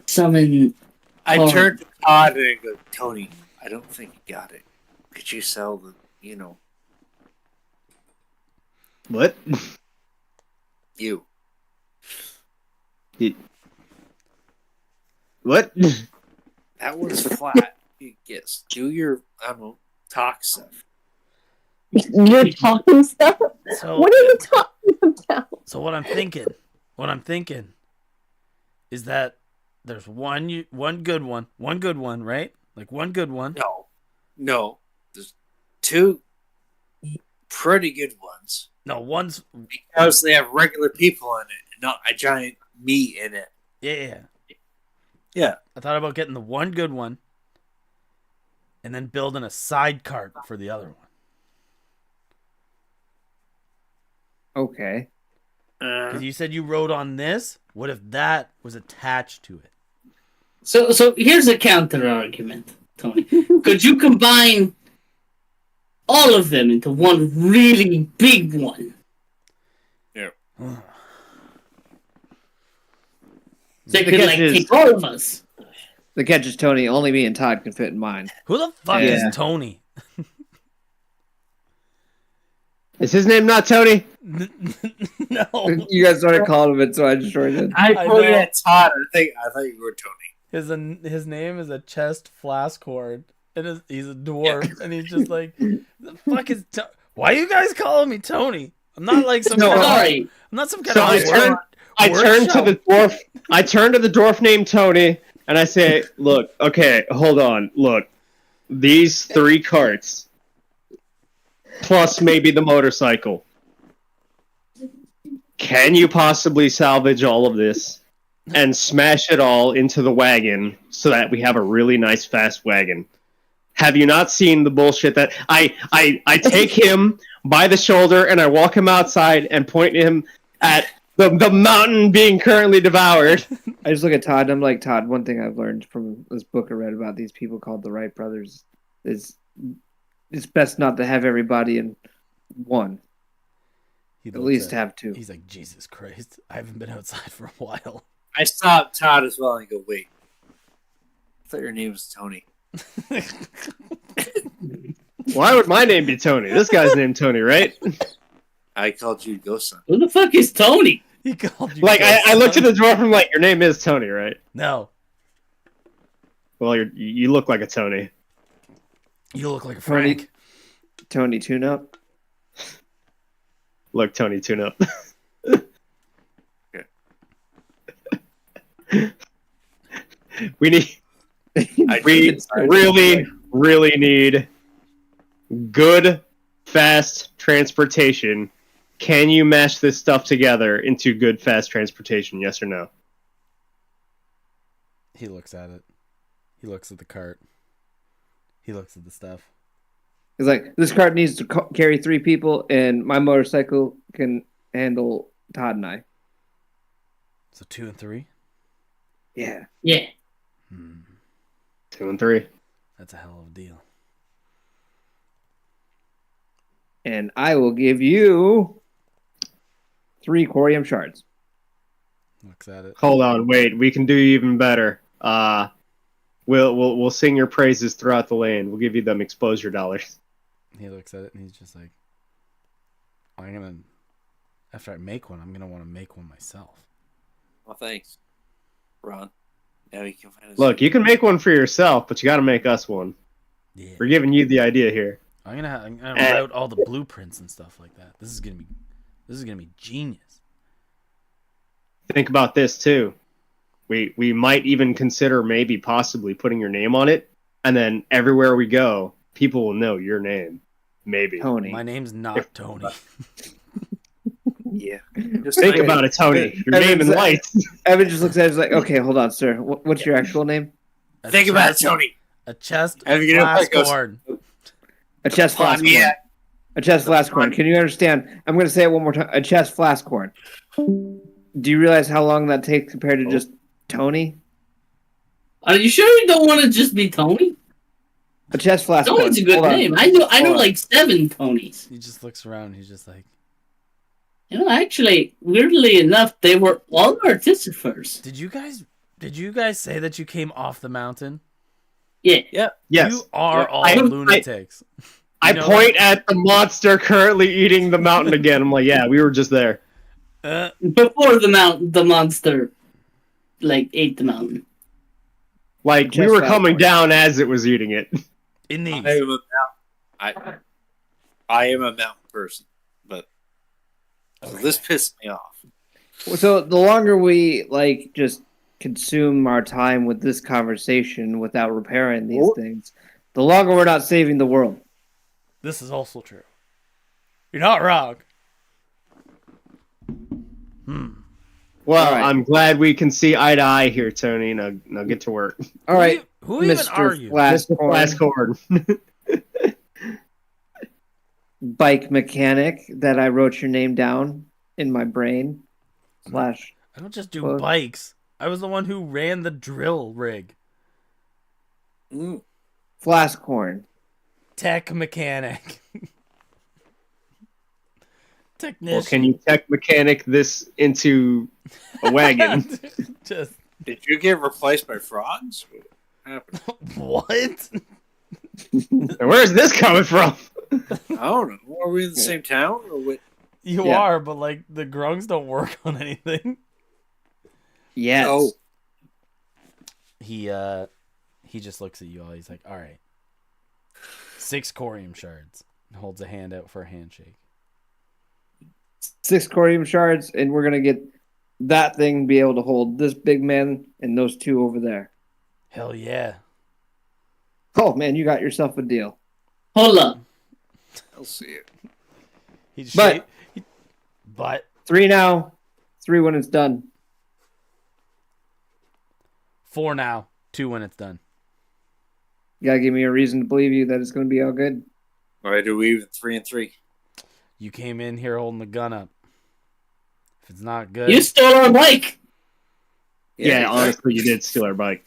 Summon. I turned to Todd and I go, Tony, I don't think you got it. Could you sell the, What? You. What? That was flat. Yes. Do your, talk stuff. You're talking stuff? So, What are you talking about? So what I'm thinking is that there's one good one, right? Like one good one. No. There's 2 pretty good ones. No, one's because they have regular people in it, and not a giant me in it. Yeah. I thought about getting the one good one, and then building a side cart for the other one. Okay. Because you said you rode on this. What if that was attached to it? So here's a counter argument, Tony. Could you combine all of them into one really big one? Yeah. They could take all of us. The catch is, Tony, only me and Todd can fit in mine. Who the fuck is Tony? Is his name not Tony? No. You guys started calling him it, so I just joined in. I pointed at Todd. I thought you were Tony. His name is a chest flask cord, and he's a dwarf, and he's just like, the fuck is why are you guys calling me Tony? I'm not like some sorry. I'm not some kind of I turn to the dwarf. I turn to the dwarf named Tony, and I say, "Look, okay, hold on. Look, these 3 carts, plus maybe the motorcycle. Can you possibly salvage all of this and smash it all into the wagon so that we have a really nice fast wagon? Have you not seen the bullshit that I take him by the shoulder and I walk him outside and point him at the mountain being currently devoured? I just look at Todd and I'm like, Todd, one thing I've learned from this book I read about these people called the Wright brothers is it's best not to have everybody in one. At least have 2. He's like, Jesus Christ, I haven't been outside for a while. I stopped Todd as well and I go, wait. thought your name was Tony. Why would my name be Tony? This guy's named Tony, right? I called you Ghost Son. Who the fuck is Tony? He called you. Like, Ghost I looked at Son. the dwarf and I'm like, your name is Tony, right? No, Well, you look like a Tony. you look like a Frank. Tony Tune Up. Look, Tony, tune up. We need. We really need good, fast transportation. Can you mash this stuff together into good, fast transportation? Yes or no? He looks at it. He looks at the cart. He looks at the stuff. He's like, this cart needs to carry 3 people, and my motorcycle can handle Todd and I. So 2 and 3. Yeah. Yeah. 2 and 3. That's a hell of a deal. And I will give you 3 corium shards. Looks at it. Hold on, wait. We can do even better. We'll sing your praises throughout the land. We'll give you them exposure dollars. He looks at it and he's just like, after I make one, I'm gonna want to make one myself. Well, thanks, Ron. Now you can find us. Look, you can make one for yourself, but you got to make us one. Yeah. We're giving you the idea here. I'm gonna route all the blueprints and stuff like that. This is gonna be genius. Think about this too. We might even consider maybe possibly putting your name on it, and then everywhere we go, people will know your name. Maybe. Tony. My name's not Tony. Yeah. Just Think about it, Tony. Your name in lights. Evan just looks at it and is like, okay, hold on, sir. What's your actual name? Think about it, Tony. A chest Have you gonna flask play Ghost- horn. A chest flask horn. Yeah. A chest flask horn. Can you understand? I'm going to say it one more time. A chest flask horn. Do you realize how long that takes compared to just Tony? Are you sure you don't want to just be Tony? A chest flask horn. Tony's a good Hold on. name. I know Hold on. like 7 Tonys. He just looks around. He's just like, You know, actually, weirdly enough, they were all artificers. Did you guys say that you came off the mountain? Yeah. Yeah. Yes. You are all I- lunatics. I know point at the monster currently eating the mountain again. I'm like, yeah, we were just there. Before the monster, like, ate the mountain. Like, we Just were that coming point. down as it was eating it. In these. I am a mountain person, but this pissed me off. So the longer we just consume our time with this conversation without repairing these things, the longer we're not saving the world. This is also true. You're not wrong. Well, All right. I'm glad we can see eye to eye here, Tony. Now get to work. All right, Who even Mr. are you? Flaskhorn, Last cord. bike mechanic that I wrote your name down in my brain. / I don't just do Well- bikes. I was the one who ran the drill rig. Flaskhorn. Tech mechanic. Technician. Well, can you tech mechanic this into a wagon? Just Did you get replaced by frogs? What happened? what? Now, where's this coming from? I don't know. Are we in the same town or what? You Yeah. are, but like the grungs don't work on anything. Yes. Oh. He just looks at you all. He's like, all right. 6 corium shards. And holds a hand out for a handshake. 6 corium shards, and we're gonna get that thing be able to hold this big man and those 2 over there. Hell yeah. Oh man, you got yourself a deal. Hold up. I'll see it. But 3 now, 3 when it's done. 4 now, 2 when it's done. You gotta give me a reason to believe you that it's gonna be all good. All right, are we even 3 and 3? You came in here holding the gun up. If it's not good, You stole our bike. Yeah, honestly, you did steal our bike.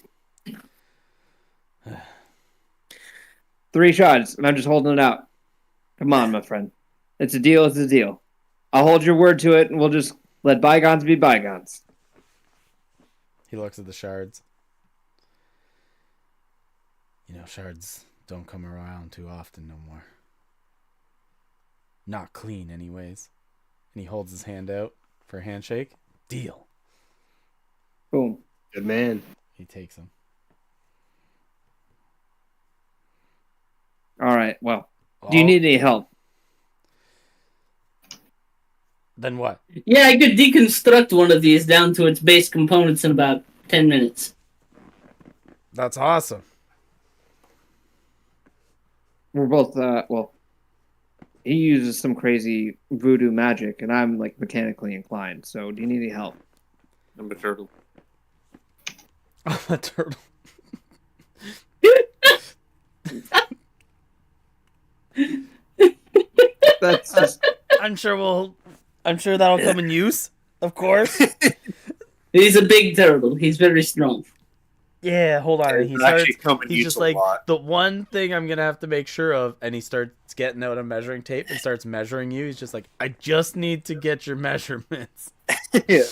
3 shots, and I'm just holding it out. Come on, my friend. It's a deal. It's a deal. I'll hold your word to it, and we'll just let bygones be bygones. he looks at the shards. You know, shards don't come around too often no more. Not clean, anyways. And he holds his hand out for a handshake. Deal. Boom. Good man. He takes him. All right. Well, do you need any help? Then what? Yeah, I could deconstruct one of these down to its base components in about 10 minutes. That's awesome. We're both, well, he uses some crazy voodoo magic, and I'm, like, mechanically inclined. So, do you need any help? I'm a turtle. I'm a turtle. That's just... I'm sure that'll come in use, of course. He's a big turtle. He's very strong. Yeah, hold on. He's just like, lot. the one thing I'm going to have to make sure of, and he starts getting out a measuring tape and starts measuring you. He's just like, I just need to get your measurements. Yeah.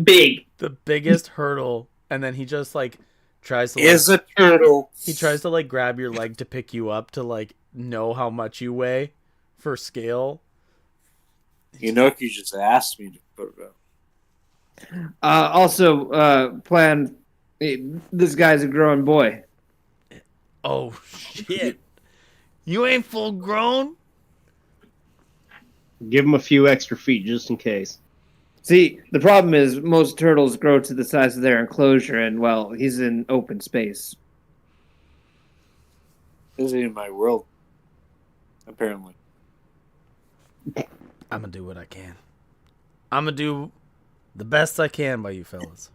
Big. The biggest hurdle. And then he just, like, tries to, Is a turtle. he tries to, like, grab your leg to pick you up to, like, know how much you weigh for scale. You know, you just asked me to put it up. Also, plan... This guy's a growing boy. Oh, shit. You ain't full grown? Give him a few extra feet just in case. See, the problem is most turtles grow to the size of their enclosure, and, well, he's in open space. This isn't in my world. Apparently. I'm gonna do what I can. I'm gonna do the best I can by you fellas.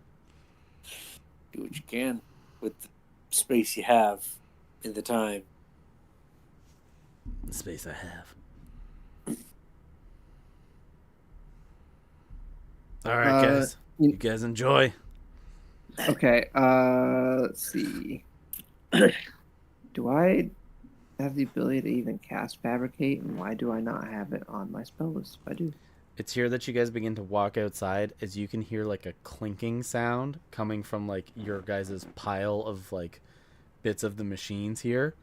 Do what you can with the space you have in the time. The space I have. Alright, guys. You guys enjoy. Okay, let's see. Do I have the ability to even cast Fabricate, and why do I not have it on my spell list if I do? It's here that you guys begin to walk outside as you can hear like a clinking sound coming from like your guys' pile of like bits of the machines here.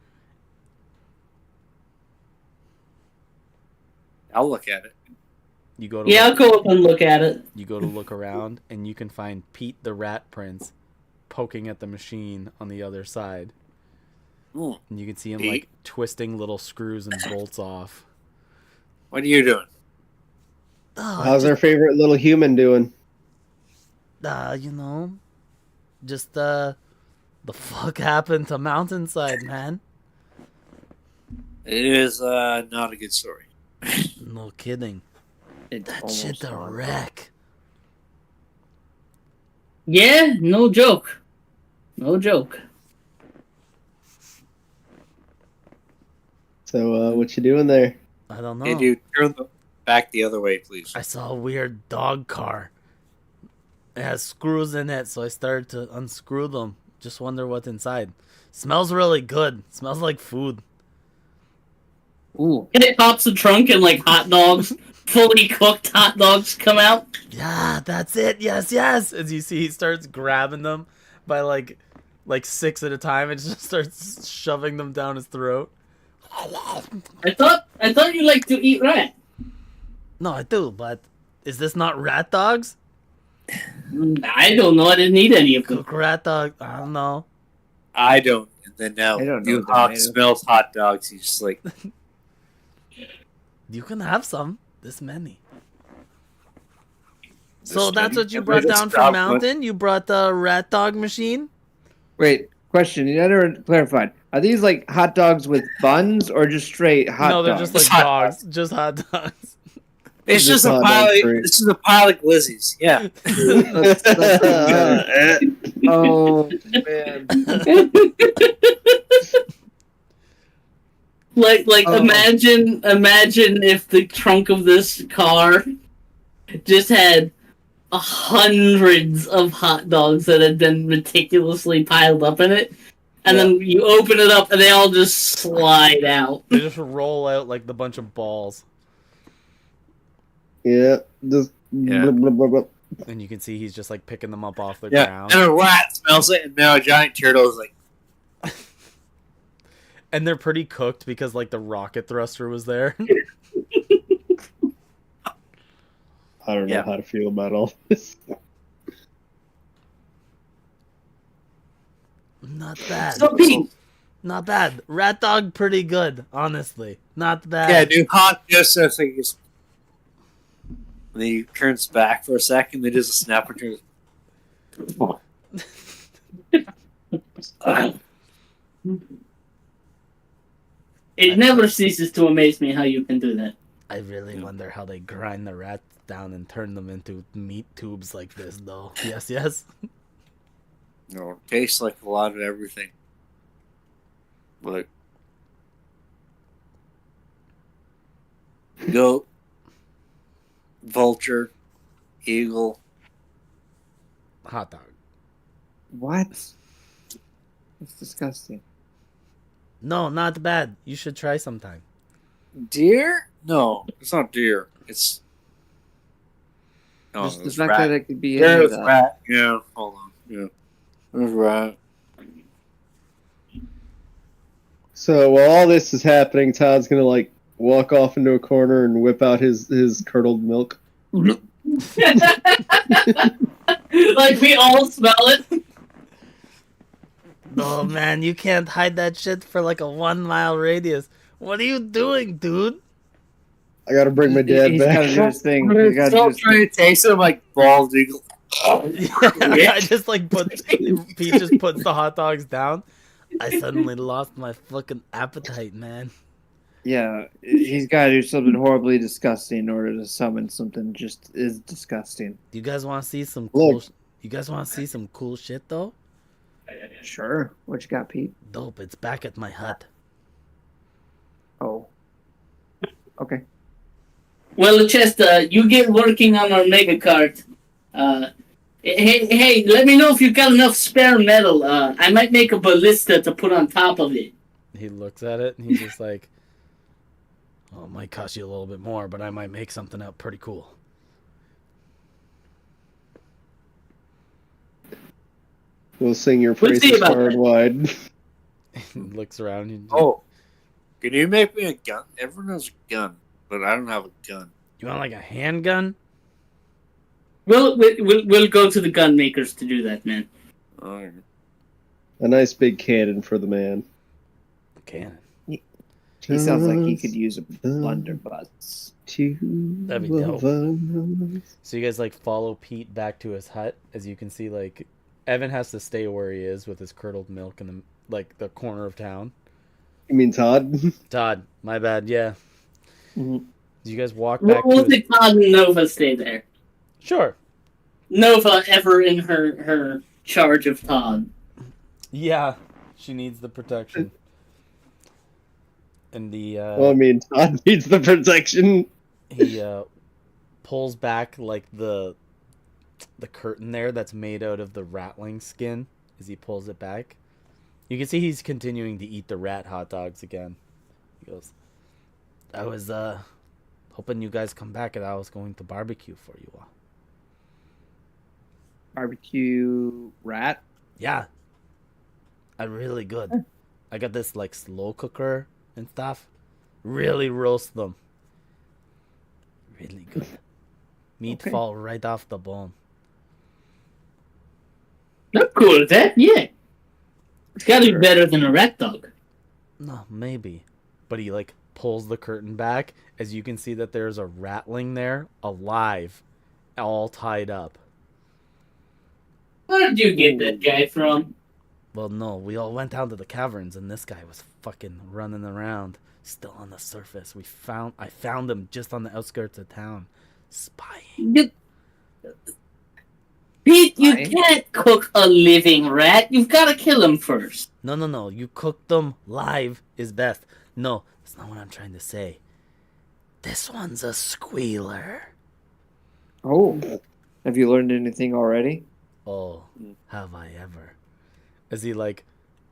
I'll look at it. You go to I'll go up and look at it. You go to look around and you can find Pete the Rat Prince poking at the machine on the other side. Ooh. And you can see him Pete? like twisting little screws and bolts off. What are you doing? Oh, How's our favorite little human doing? you know, just the fuck happened to Mountainside, man. It is not a good story. No kidding. It's That almost shit's a gone. wreck. Yeah, no joke. No joke. So, what you doing there? I don't know. Hey, dude, turn back the other way, please. I saw a weird dog car. It has screws in it, so I started to unscrew them. Just wonder what's inside. Smells really good. Smells like food. Ooh. And it pops the trunk and like hot dogs, fully cooked hot dogs come out. Yeah, that's it. Yes, yes. As you see, he starts grabbing them by like 6 at a time and just starts shoving them down his throat. I thought you liked to eat rat. No, I do, but is this not rat dogs? I don't know. I didn't eat any of them. Cook rat dog. I don't know. I don't. And then now, I don't know you what that hawk made of. smells hot dogs. He's just like, You can have some. This many. So This that's many? what you Yeah, brought but down it's from not Mountain? You brought the rat dog machine? Wait, question. You never clarified. Are these like hot dogs with buns or just straight hot No, they're dogs? just like Just hot dogs. Just hot dogs. it's Just just a hot pile. dog treat. This is a pile of glizzies. Yeah. Oh man. Like Oh. imagine if the trunk of this car just had hundreds of hot dogs that had been meticulously piled up in it, and then you open it up and they all just slide out. They just roll out like the bunch of balls. Yeah, just Yeah. blah, blah, blah, blah. And you can see he's just like picking them up off the Yeah. ground. And a rat smells it, and now a giant turtle is like, And they're pretty cooked because like the rocket thruster was there. I don't know how to feel about all this. Not bad. So, Pete, Not bad. Rat dog, pretty good, honestly. Not bad. Yeah, dude, hot just I think it's when he turns back for a second, they just a snap or two. it never ceases to amaze me how you can do that. I really wonder how they grind the rats down and turn them into meat tubes like this, though. Yes, yes. No, it tastes like a lot of everything. But goat, vulture, eagle, Hot dog. What? It's disgusting. No, not bad. You should try sometime. deer. No, it's not deer. It's Just the it's fact rat. that it could be Yeah, any of it's that. rat. Yeah, hold on. Yeah, it's rat. So while all this is happening, Todd's gonna like walk off into a corner and whip out his curdled milk. Like we all smell it. Oh man, you can't hide that shit for like a 1 mile radius. What are you doing, dude? I gotta bring my dad He's gotta do back. his thing. He's gotta do Stop his trying thing. to taste it like bald eagle. I just like Pete just puts the hot dogs down. I suddenly lost my fucking appetite, man. Yeah, he's got to do something horribly disgusting in order to summon something just is disgusting. Do you guys want to see some cool? Look. You guys want to see some cool shit though? Sure. What you got, Pete? Dope. It's back at my hut. Oh. Okay. Well, Chester, you get working on our mega cart. Hey, let me know if you've got enough spare metal. I might make a ballista to put on top of it. He looks at it and he's just like, "Oh, it might cost you a little bit more, but I might make something out pretty cool." We'll sing your We'll see praises about far and that. wide. He looks around. And Oh, can you make me a gun? Everyone has a gun, but I don't have a gun. you want like a handgun? We'll go to the gun makers to do that, man. Alright. A nice big cannon for the man. Cannon. He sounds like he could use a blunderbuss. That'd be dope. So you guys like follow Pete back to his hut. As you can see, like Evan has to stay where he is with his curdled milk in the the corner of town. You mean Todd? Todd, my bad. Yeah. Mhm. You guys walk back. We'll to his... make Todd and Nova stay there. Sure. Nova ever in her charge of Todd. Yeah, she needs the protection. And the Well, I mean, Todd needs the protection. he pulls back like the curtain there that's made out of the ratling skin. As he pulls it back, you can see he's continuing to eat the rat hot dogs again. He goes, "I was hoping you guys come back, and I was going to barbecue for you all." Barbecue rat? Yeah, really good. I got this like slow cooker and stuff. Really roast them. Really good. Meat Okay. fall right off the bone. I'm cool with that, yeah. It's gotta be better than a rat dog. No, maybe. But he like pulls the curtain back, as you can see that there's a ratling there, alive, all tied up. Where did you get that guy from? Well, no, we all went down to the caverns, and this guy was fucking running around, still on the surface. I found him just on the outskirts of town, spying. Pete, you Fine. can't cook a living rat. You've got to kill him first. No. You cook them live is best. No, that's not what I'm trying to say. This one's a squealer. Oh. Have you learned anything already? Oh, have I ever? As he like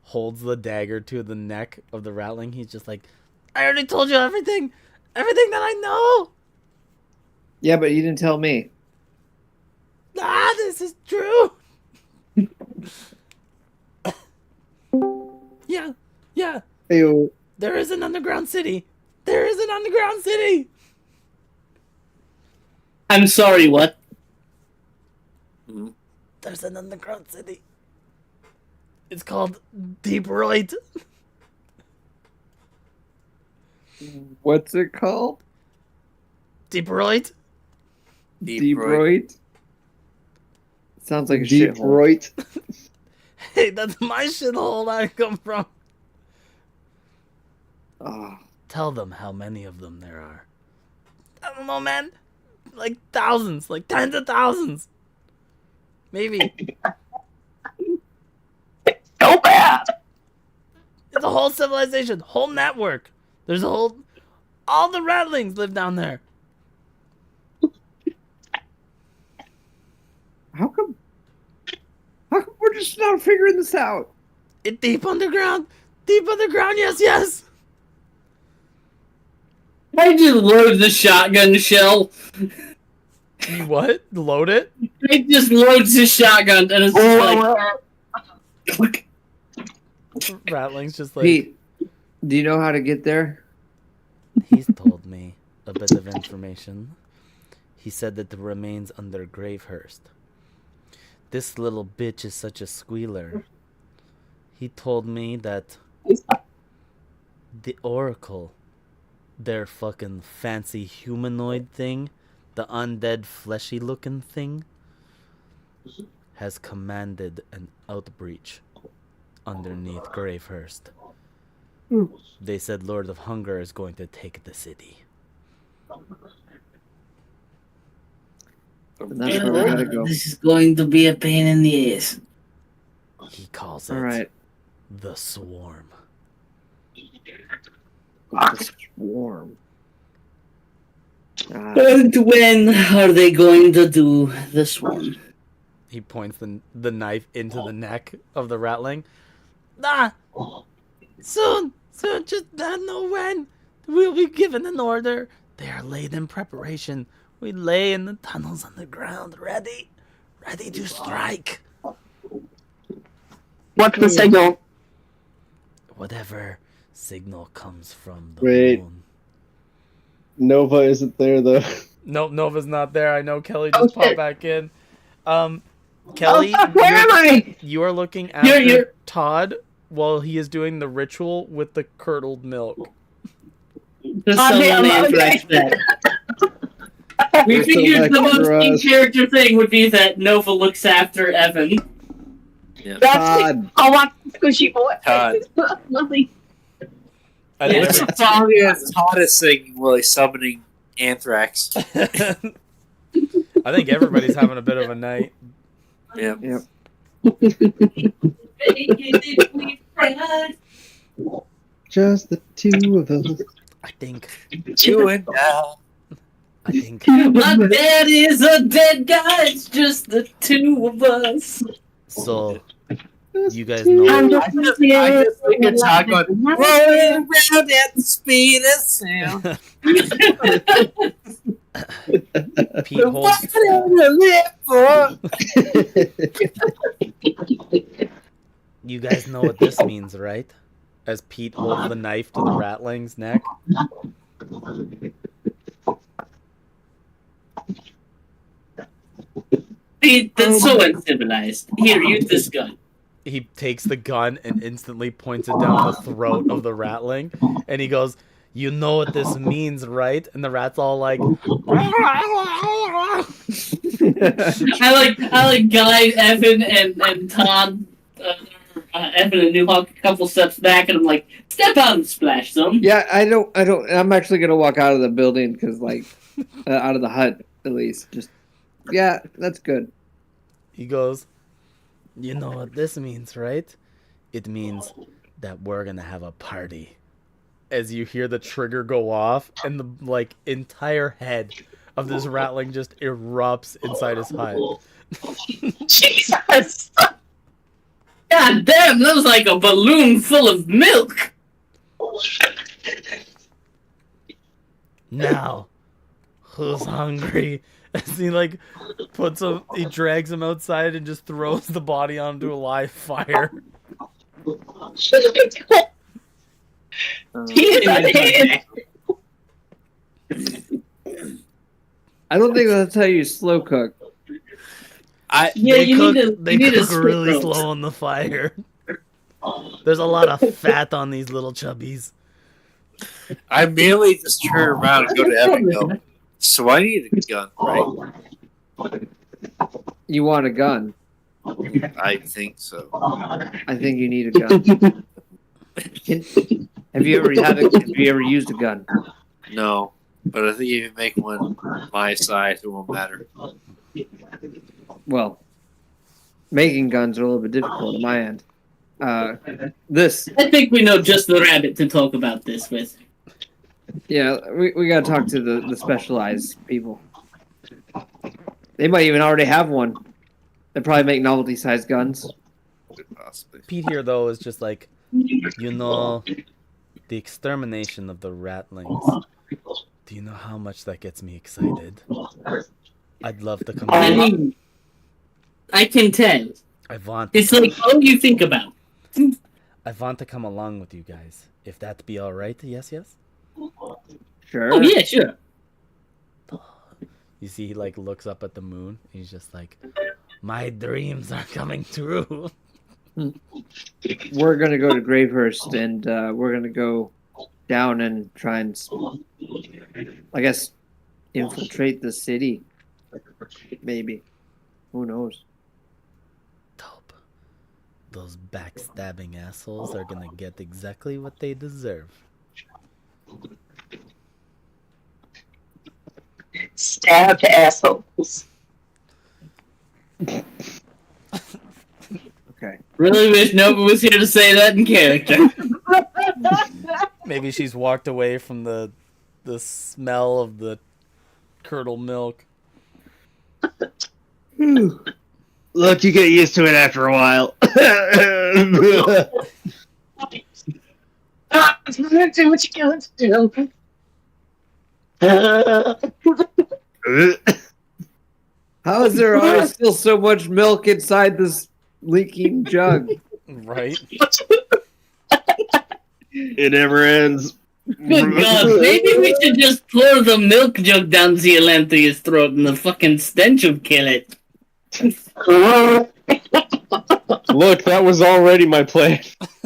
holds the dagger to the neck of the ratling, he's just like, "I already told you everything that I know. Yeah, but you didn't tell me. This is true." Yeah. Ew. There is an underground city. There is an underground city. I'm sorry, what? There's an underground city. It's called Deeproyd. What's it called? Deeproyd? Deeproyd? Sounds like a shithole. Detroit. Hey, that's my shithole I come from. Oh. Tell them how many of them there are. I don't know, man. Like thousands, like tens of thousands. Maybe. So bad. It's a whole civilization, whole network. There's a whole... All the ratlings live down there. How come we're just not figuring this out? It deep underground. Deep underground, yes. I just load the shotgun shell. You what? Load it? It just loads his shotgun and it's just like... Ratling's just like... Pete, do you know how to get there? He's told me a bit of information. He said that the remains under Gravehurst. This little bitch is such a squealer. He told me that the Oracle, their fucking fancy humanoid thing, the undead fleshy looking thing, has commanded an outbreach underneath Gravehurst. They said Lord of Hunger is going to take the city. And that's where we gotta go. This is going to be a pain in the ass. He calls it All right. the Swarm. The swarm. And when are they going to do this one? He points the knife into the neck of the ratling. Ah! Soon, just not know when. We'll be given an order. They are laid in preparation. We lay in the tunnels underground, ready to strike. What's the signal? Whatever signal comes from the Wait. moon. Nova isn't there though. Nope, Nova's not there. I know Kelly just popped back in. Kelly, Where am I? you are looking after Todd while he is doing the ritual with the curdled milk. Just someone answers that. We You're so figured the back most for us. in-character thing would be that Nova looks after Evan. That's Todd. I want squishy boy. Todd. Lovely. I Yeah. think It's probably the hottest thing really summoning anthrax. I think everybody's having a bit of a night. Yeah. Yep. Just the two of us. I think You and I. My dad is a dead guy, it's just the two of us. so. You guys know. I'm I just think it's Todd going, rolling around at the speed of sound. Pete holds. You guys know what this means, right? As Pete holds the knife to the ratling's neck. Pete, that's so uncivilized. Here, use this gun. He takes the gun and instantly points it down the throat of the ratling, and he goes, "You know what this means, right?" And the rat's all like, I like Guy, Evan, and Todd. Evan and New Hawk a couple steps back, and I'm like, step out and splash some. Yeah, I don't. I'm actually gonna walk out of the building because, like, out of the hut at least. Just, yeah, that's good. he goes, "You know what this means, right? It means that we're gonna have a party." As you hear the trigger go off, and the entire head of this ratling just erupts inside his hut. Jesus. God damn, that was like a balloon full of milk. Now, who's hungry? As he he drags him outside and just throws the body onto a live fire. I don't think that's how you slow cook. They cook really slow on the fire. There's a lot of fat on these little chubbies. I merely just turn around and go to Evan and go, so I need a gun, right? You want a gun? I think so. I think you need a gun. Have you ever used a gun? No, but I think if you make one my size, it won't matter. Well, making guns are a little bit difficult on my end. I think we know just the rabbit to talk about this with. Yeah, we gotta talk to the specialized people. They might even already have one. They probably make novelty-sized guns. Possibly. Pete here, though, is just like, the extermination of the ratlings. Do you know how much that gets me excited? I'd love to come I along. mean, I can tell. It's like all you think about. I want to come along with you guys. If that be all right, yes? Sure. Oh, yeah, sure. You see, he, like, looks up at the moon. He's just like, my dreams are coming true. We're gonna go to Gravehurst, and we're gonna go down and try and, I guess, infiltrate the city. Maybe. Who knows? Dope. Those backstabbing assholes are gonna get exactly what they deserve. Stabbed assholes. Okay. Really wish Nova was here to say that in character. Maybe she's walked away from the smell of the curdled milk. Look, you get used to it after a while. Do what you got to do. How is there always still so much milk inside this leaking jug? Right? It never ends. Good God, maybe we should just pour the milk jug down Zealanthria's throat and the fucking stench will kill it. Look, that was already my plan.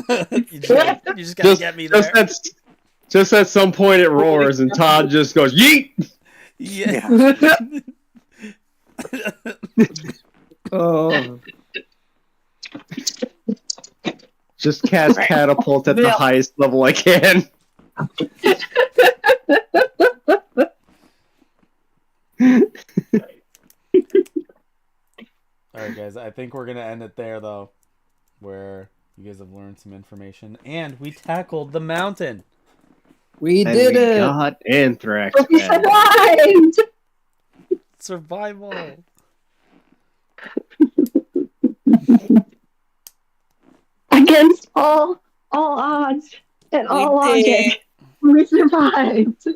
you just gotta get me there. Just at some point it roars and Todd just goes, yeet! Yeah. Oh. Just cast catapult at the highest level I can. Alright, guys, I think we're gonna end it there, though. Where you guys have learned some information. And we tackled the mountain. We did it! Got anthrax. We survived! Survival. Against all odds and all logic, we survived.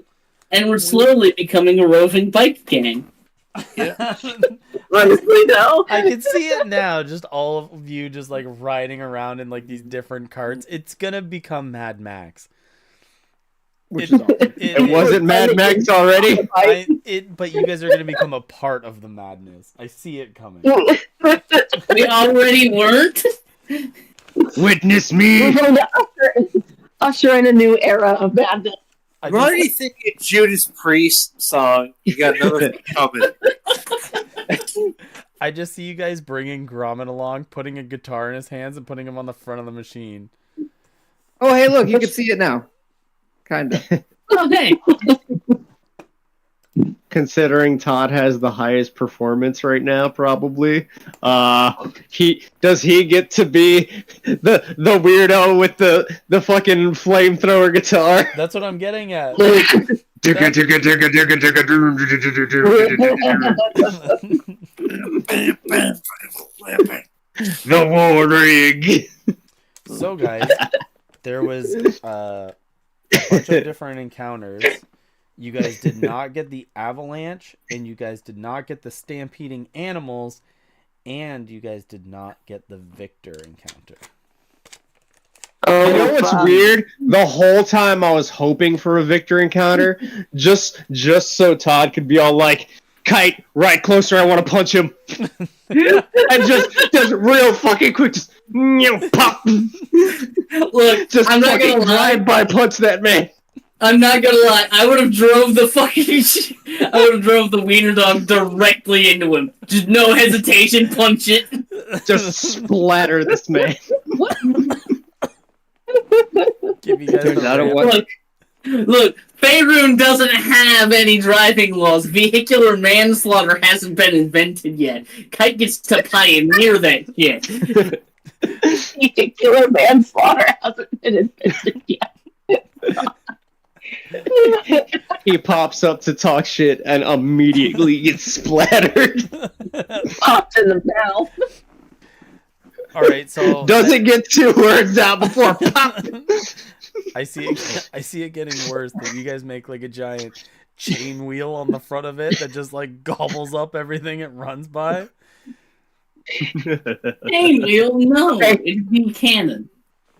And we're slowly becoming a roving bike gang. Yeah. Honestly, though. I can see it now. Just all of you just like riding around in like these different carts. It's gonna become Mad Max. Which is awesome. It wasn't Mad Max already? But you guys are gonna become a part of the madness. I see it coming. We already weren't? Witness me! We're going to usher in a new era of madness. I'm already thinking Judas Priest song. You got another thing coming. I just see you guys bringing Gromit along, putting a guitar in his hands, and putting him on the front of the machine. Oh, hey, look, you can see it now. Kinda. Oh, hey. Considering Todd has the highest performance right now, probably. He get to be the weirdo with the fucking flamethrower guitar? That's what I'm getting at. The war rig. So, guys, there was a bunch of different encounters. You guys did not get the avalanche, and you guys did not get the stampeding animals, and you guys did not get the Victor encounter. Oh, You know what's fuck. weird? The whole time I was hoping for a Victor encounter, just so Todd could be all like, "Kite, right closer, I want to punch him." And just real fucking quick, just pop. Look, Just I'm not fucking gonna lie. drive-by punch that man. I'm not gonna lie. I would have drove the wiener dog directly into him. Just no hesitation, punch it. Just splatter this man. Give you guys Turns the out it ramp. was- Look, Faerun doesn't have any driving laws. Vehicular manslaughter hasn't been invented yet. Kite gets to pioneer that shit. Vehicular manslaughter hasn't been invented yet. He pops up to talk shit and immediately gets splattered. Popped in the mouth. All right, so Doesn't get 2 words out before pop. I see it getting worse. That you guys make like a giant chain wheel on the front of it that just like gobbles up everything it runs by. Hey, Will, no, it'd be canon.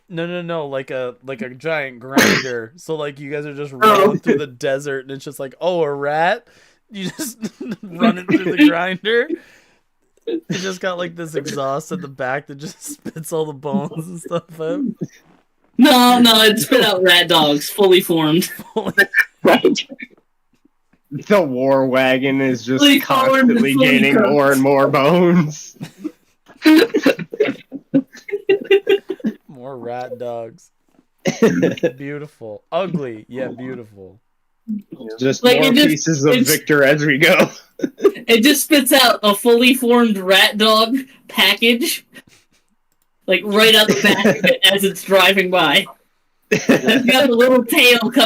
No, like a giant grinder. So like you guys are just rolling through the desert and it's just like, oh, a rat? You just run it through the grinder. It just got like this exhaust at the back that just spits all the bones and stuff out. No, it spit out rat dogs, fully formed. The war wagon is just Fully formed and constantly fully gaining cooked. more and more bones. More rat dogs. Beautiful. Ugly, yeah, beautiful. Just Like, more it just- pieces of it's- Victor as we go. It just spits out a fully formed rat dog package, like right out the back of it as it's driving by. It's got a little tail coming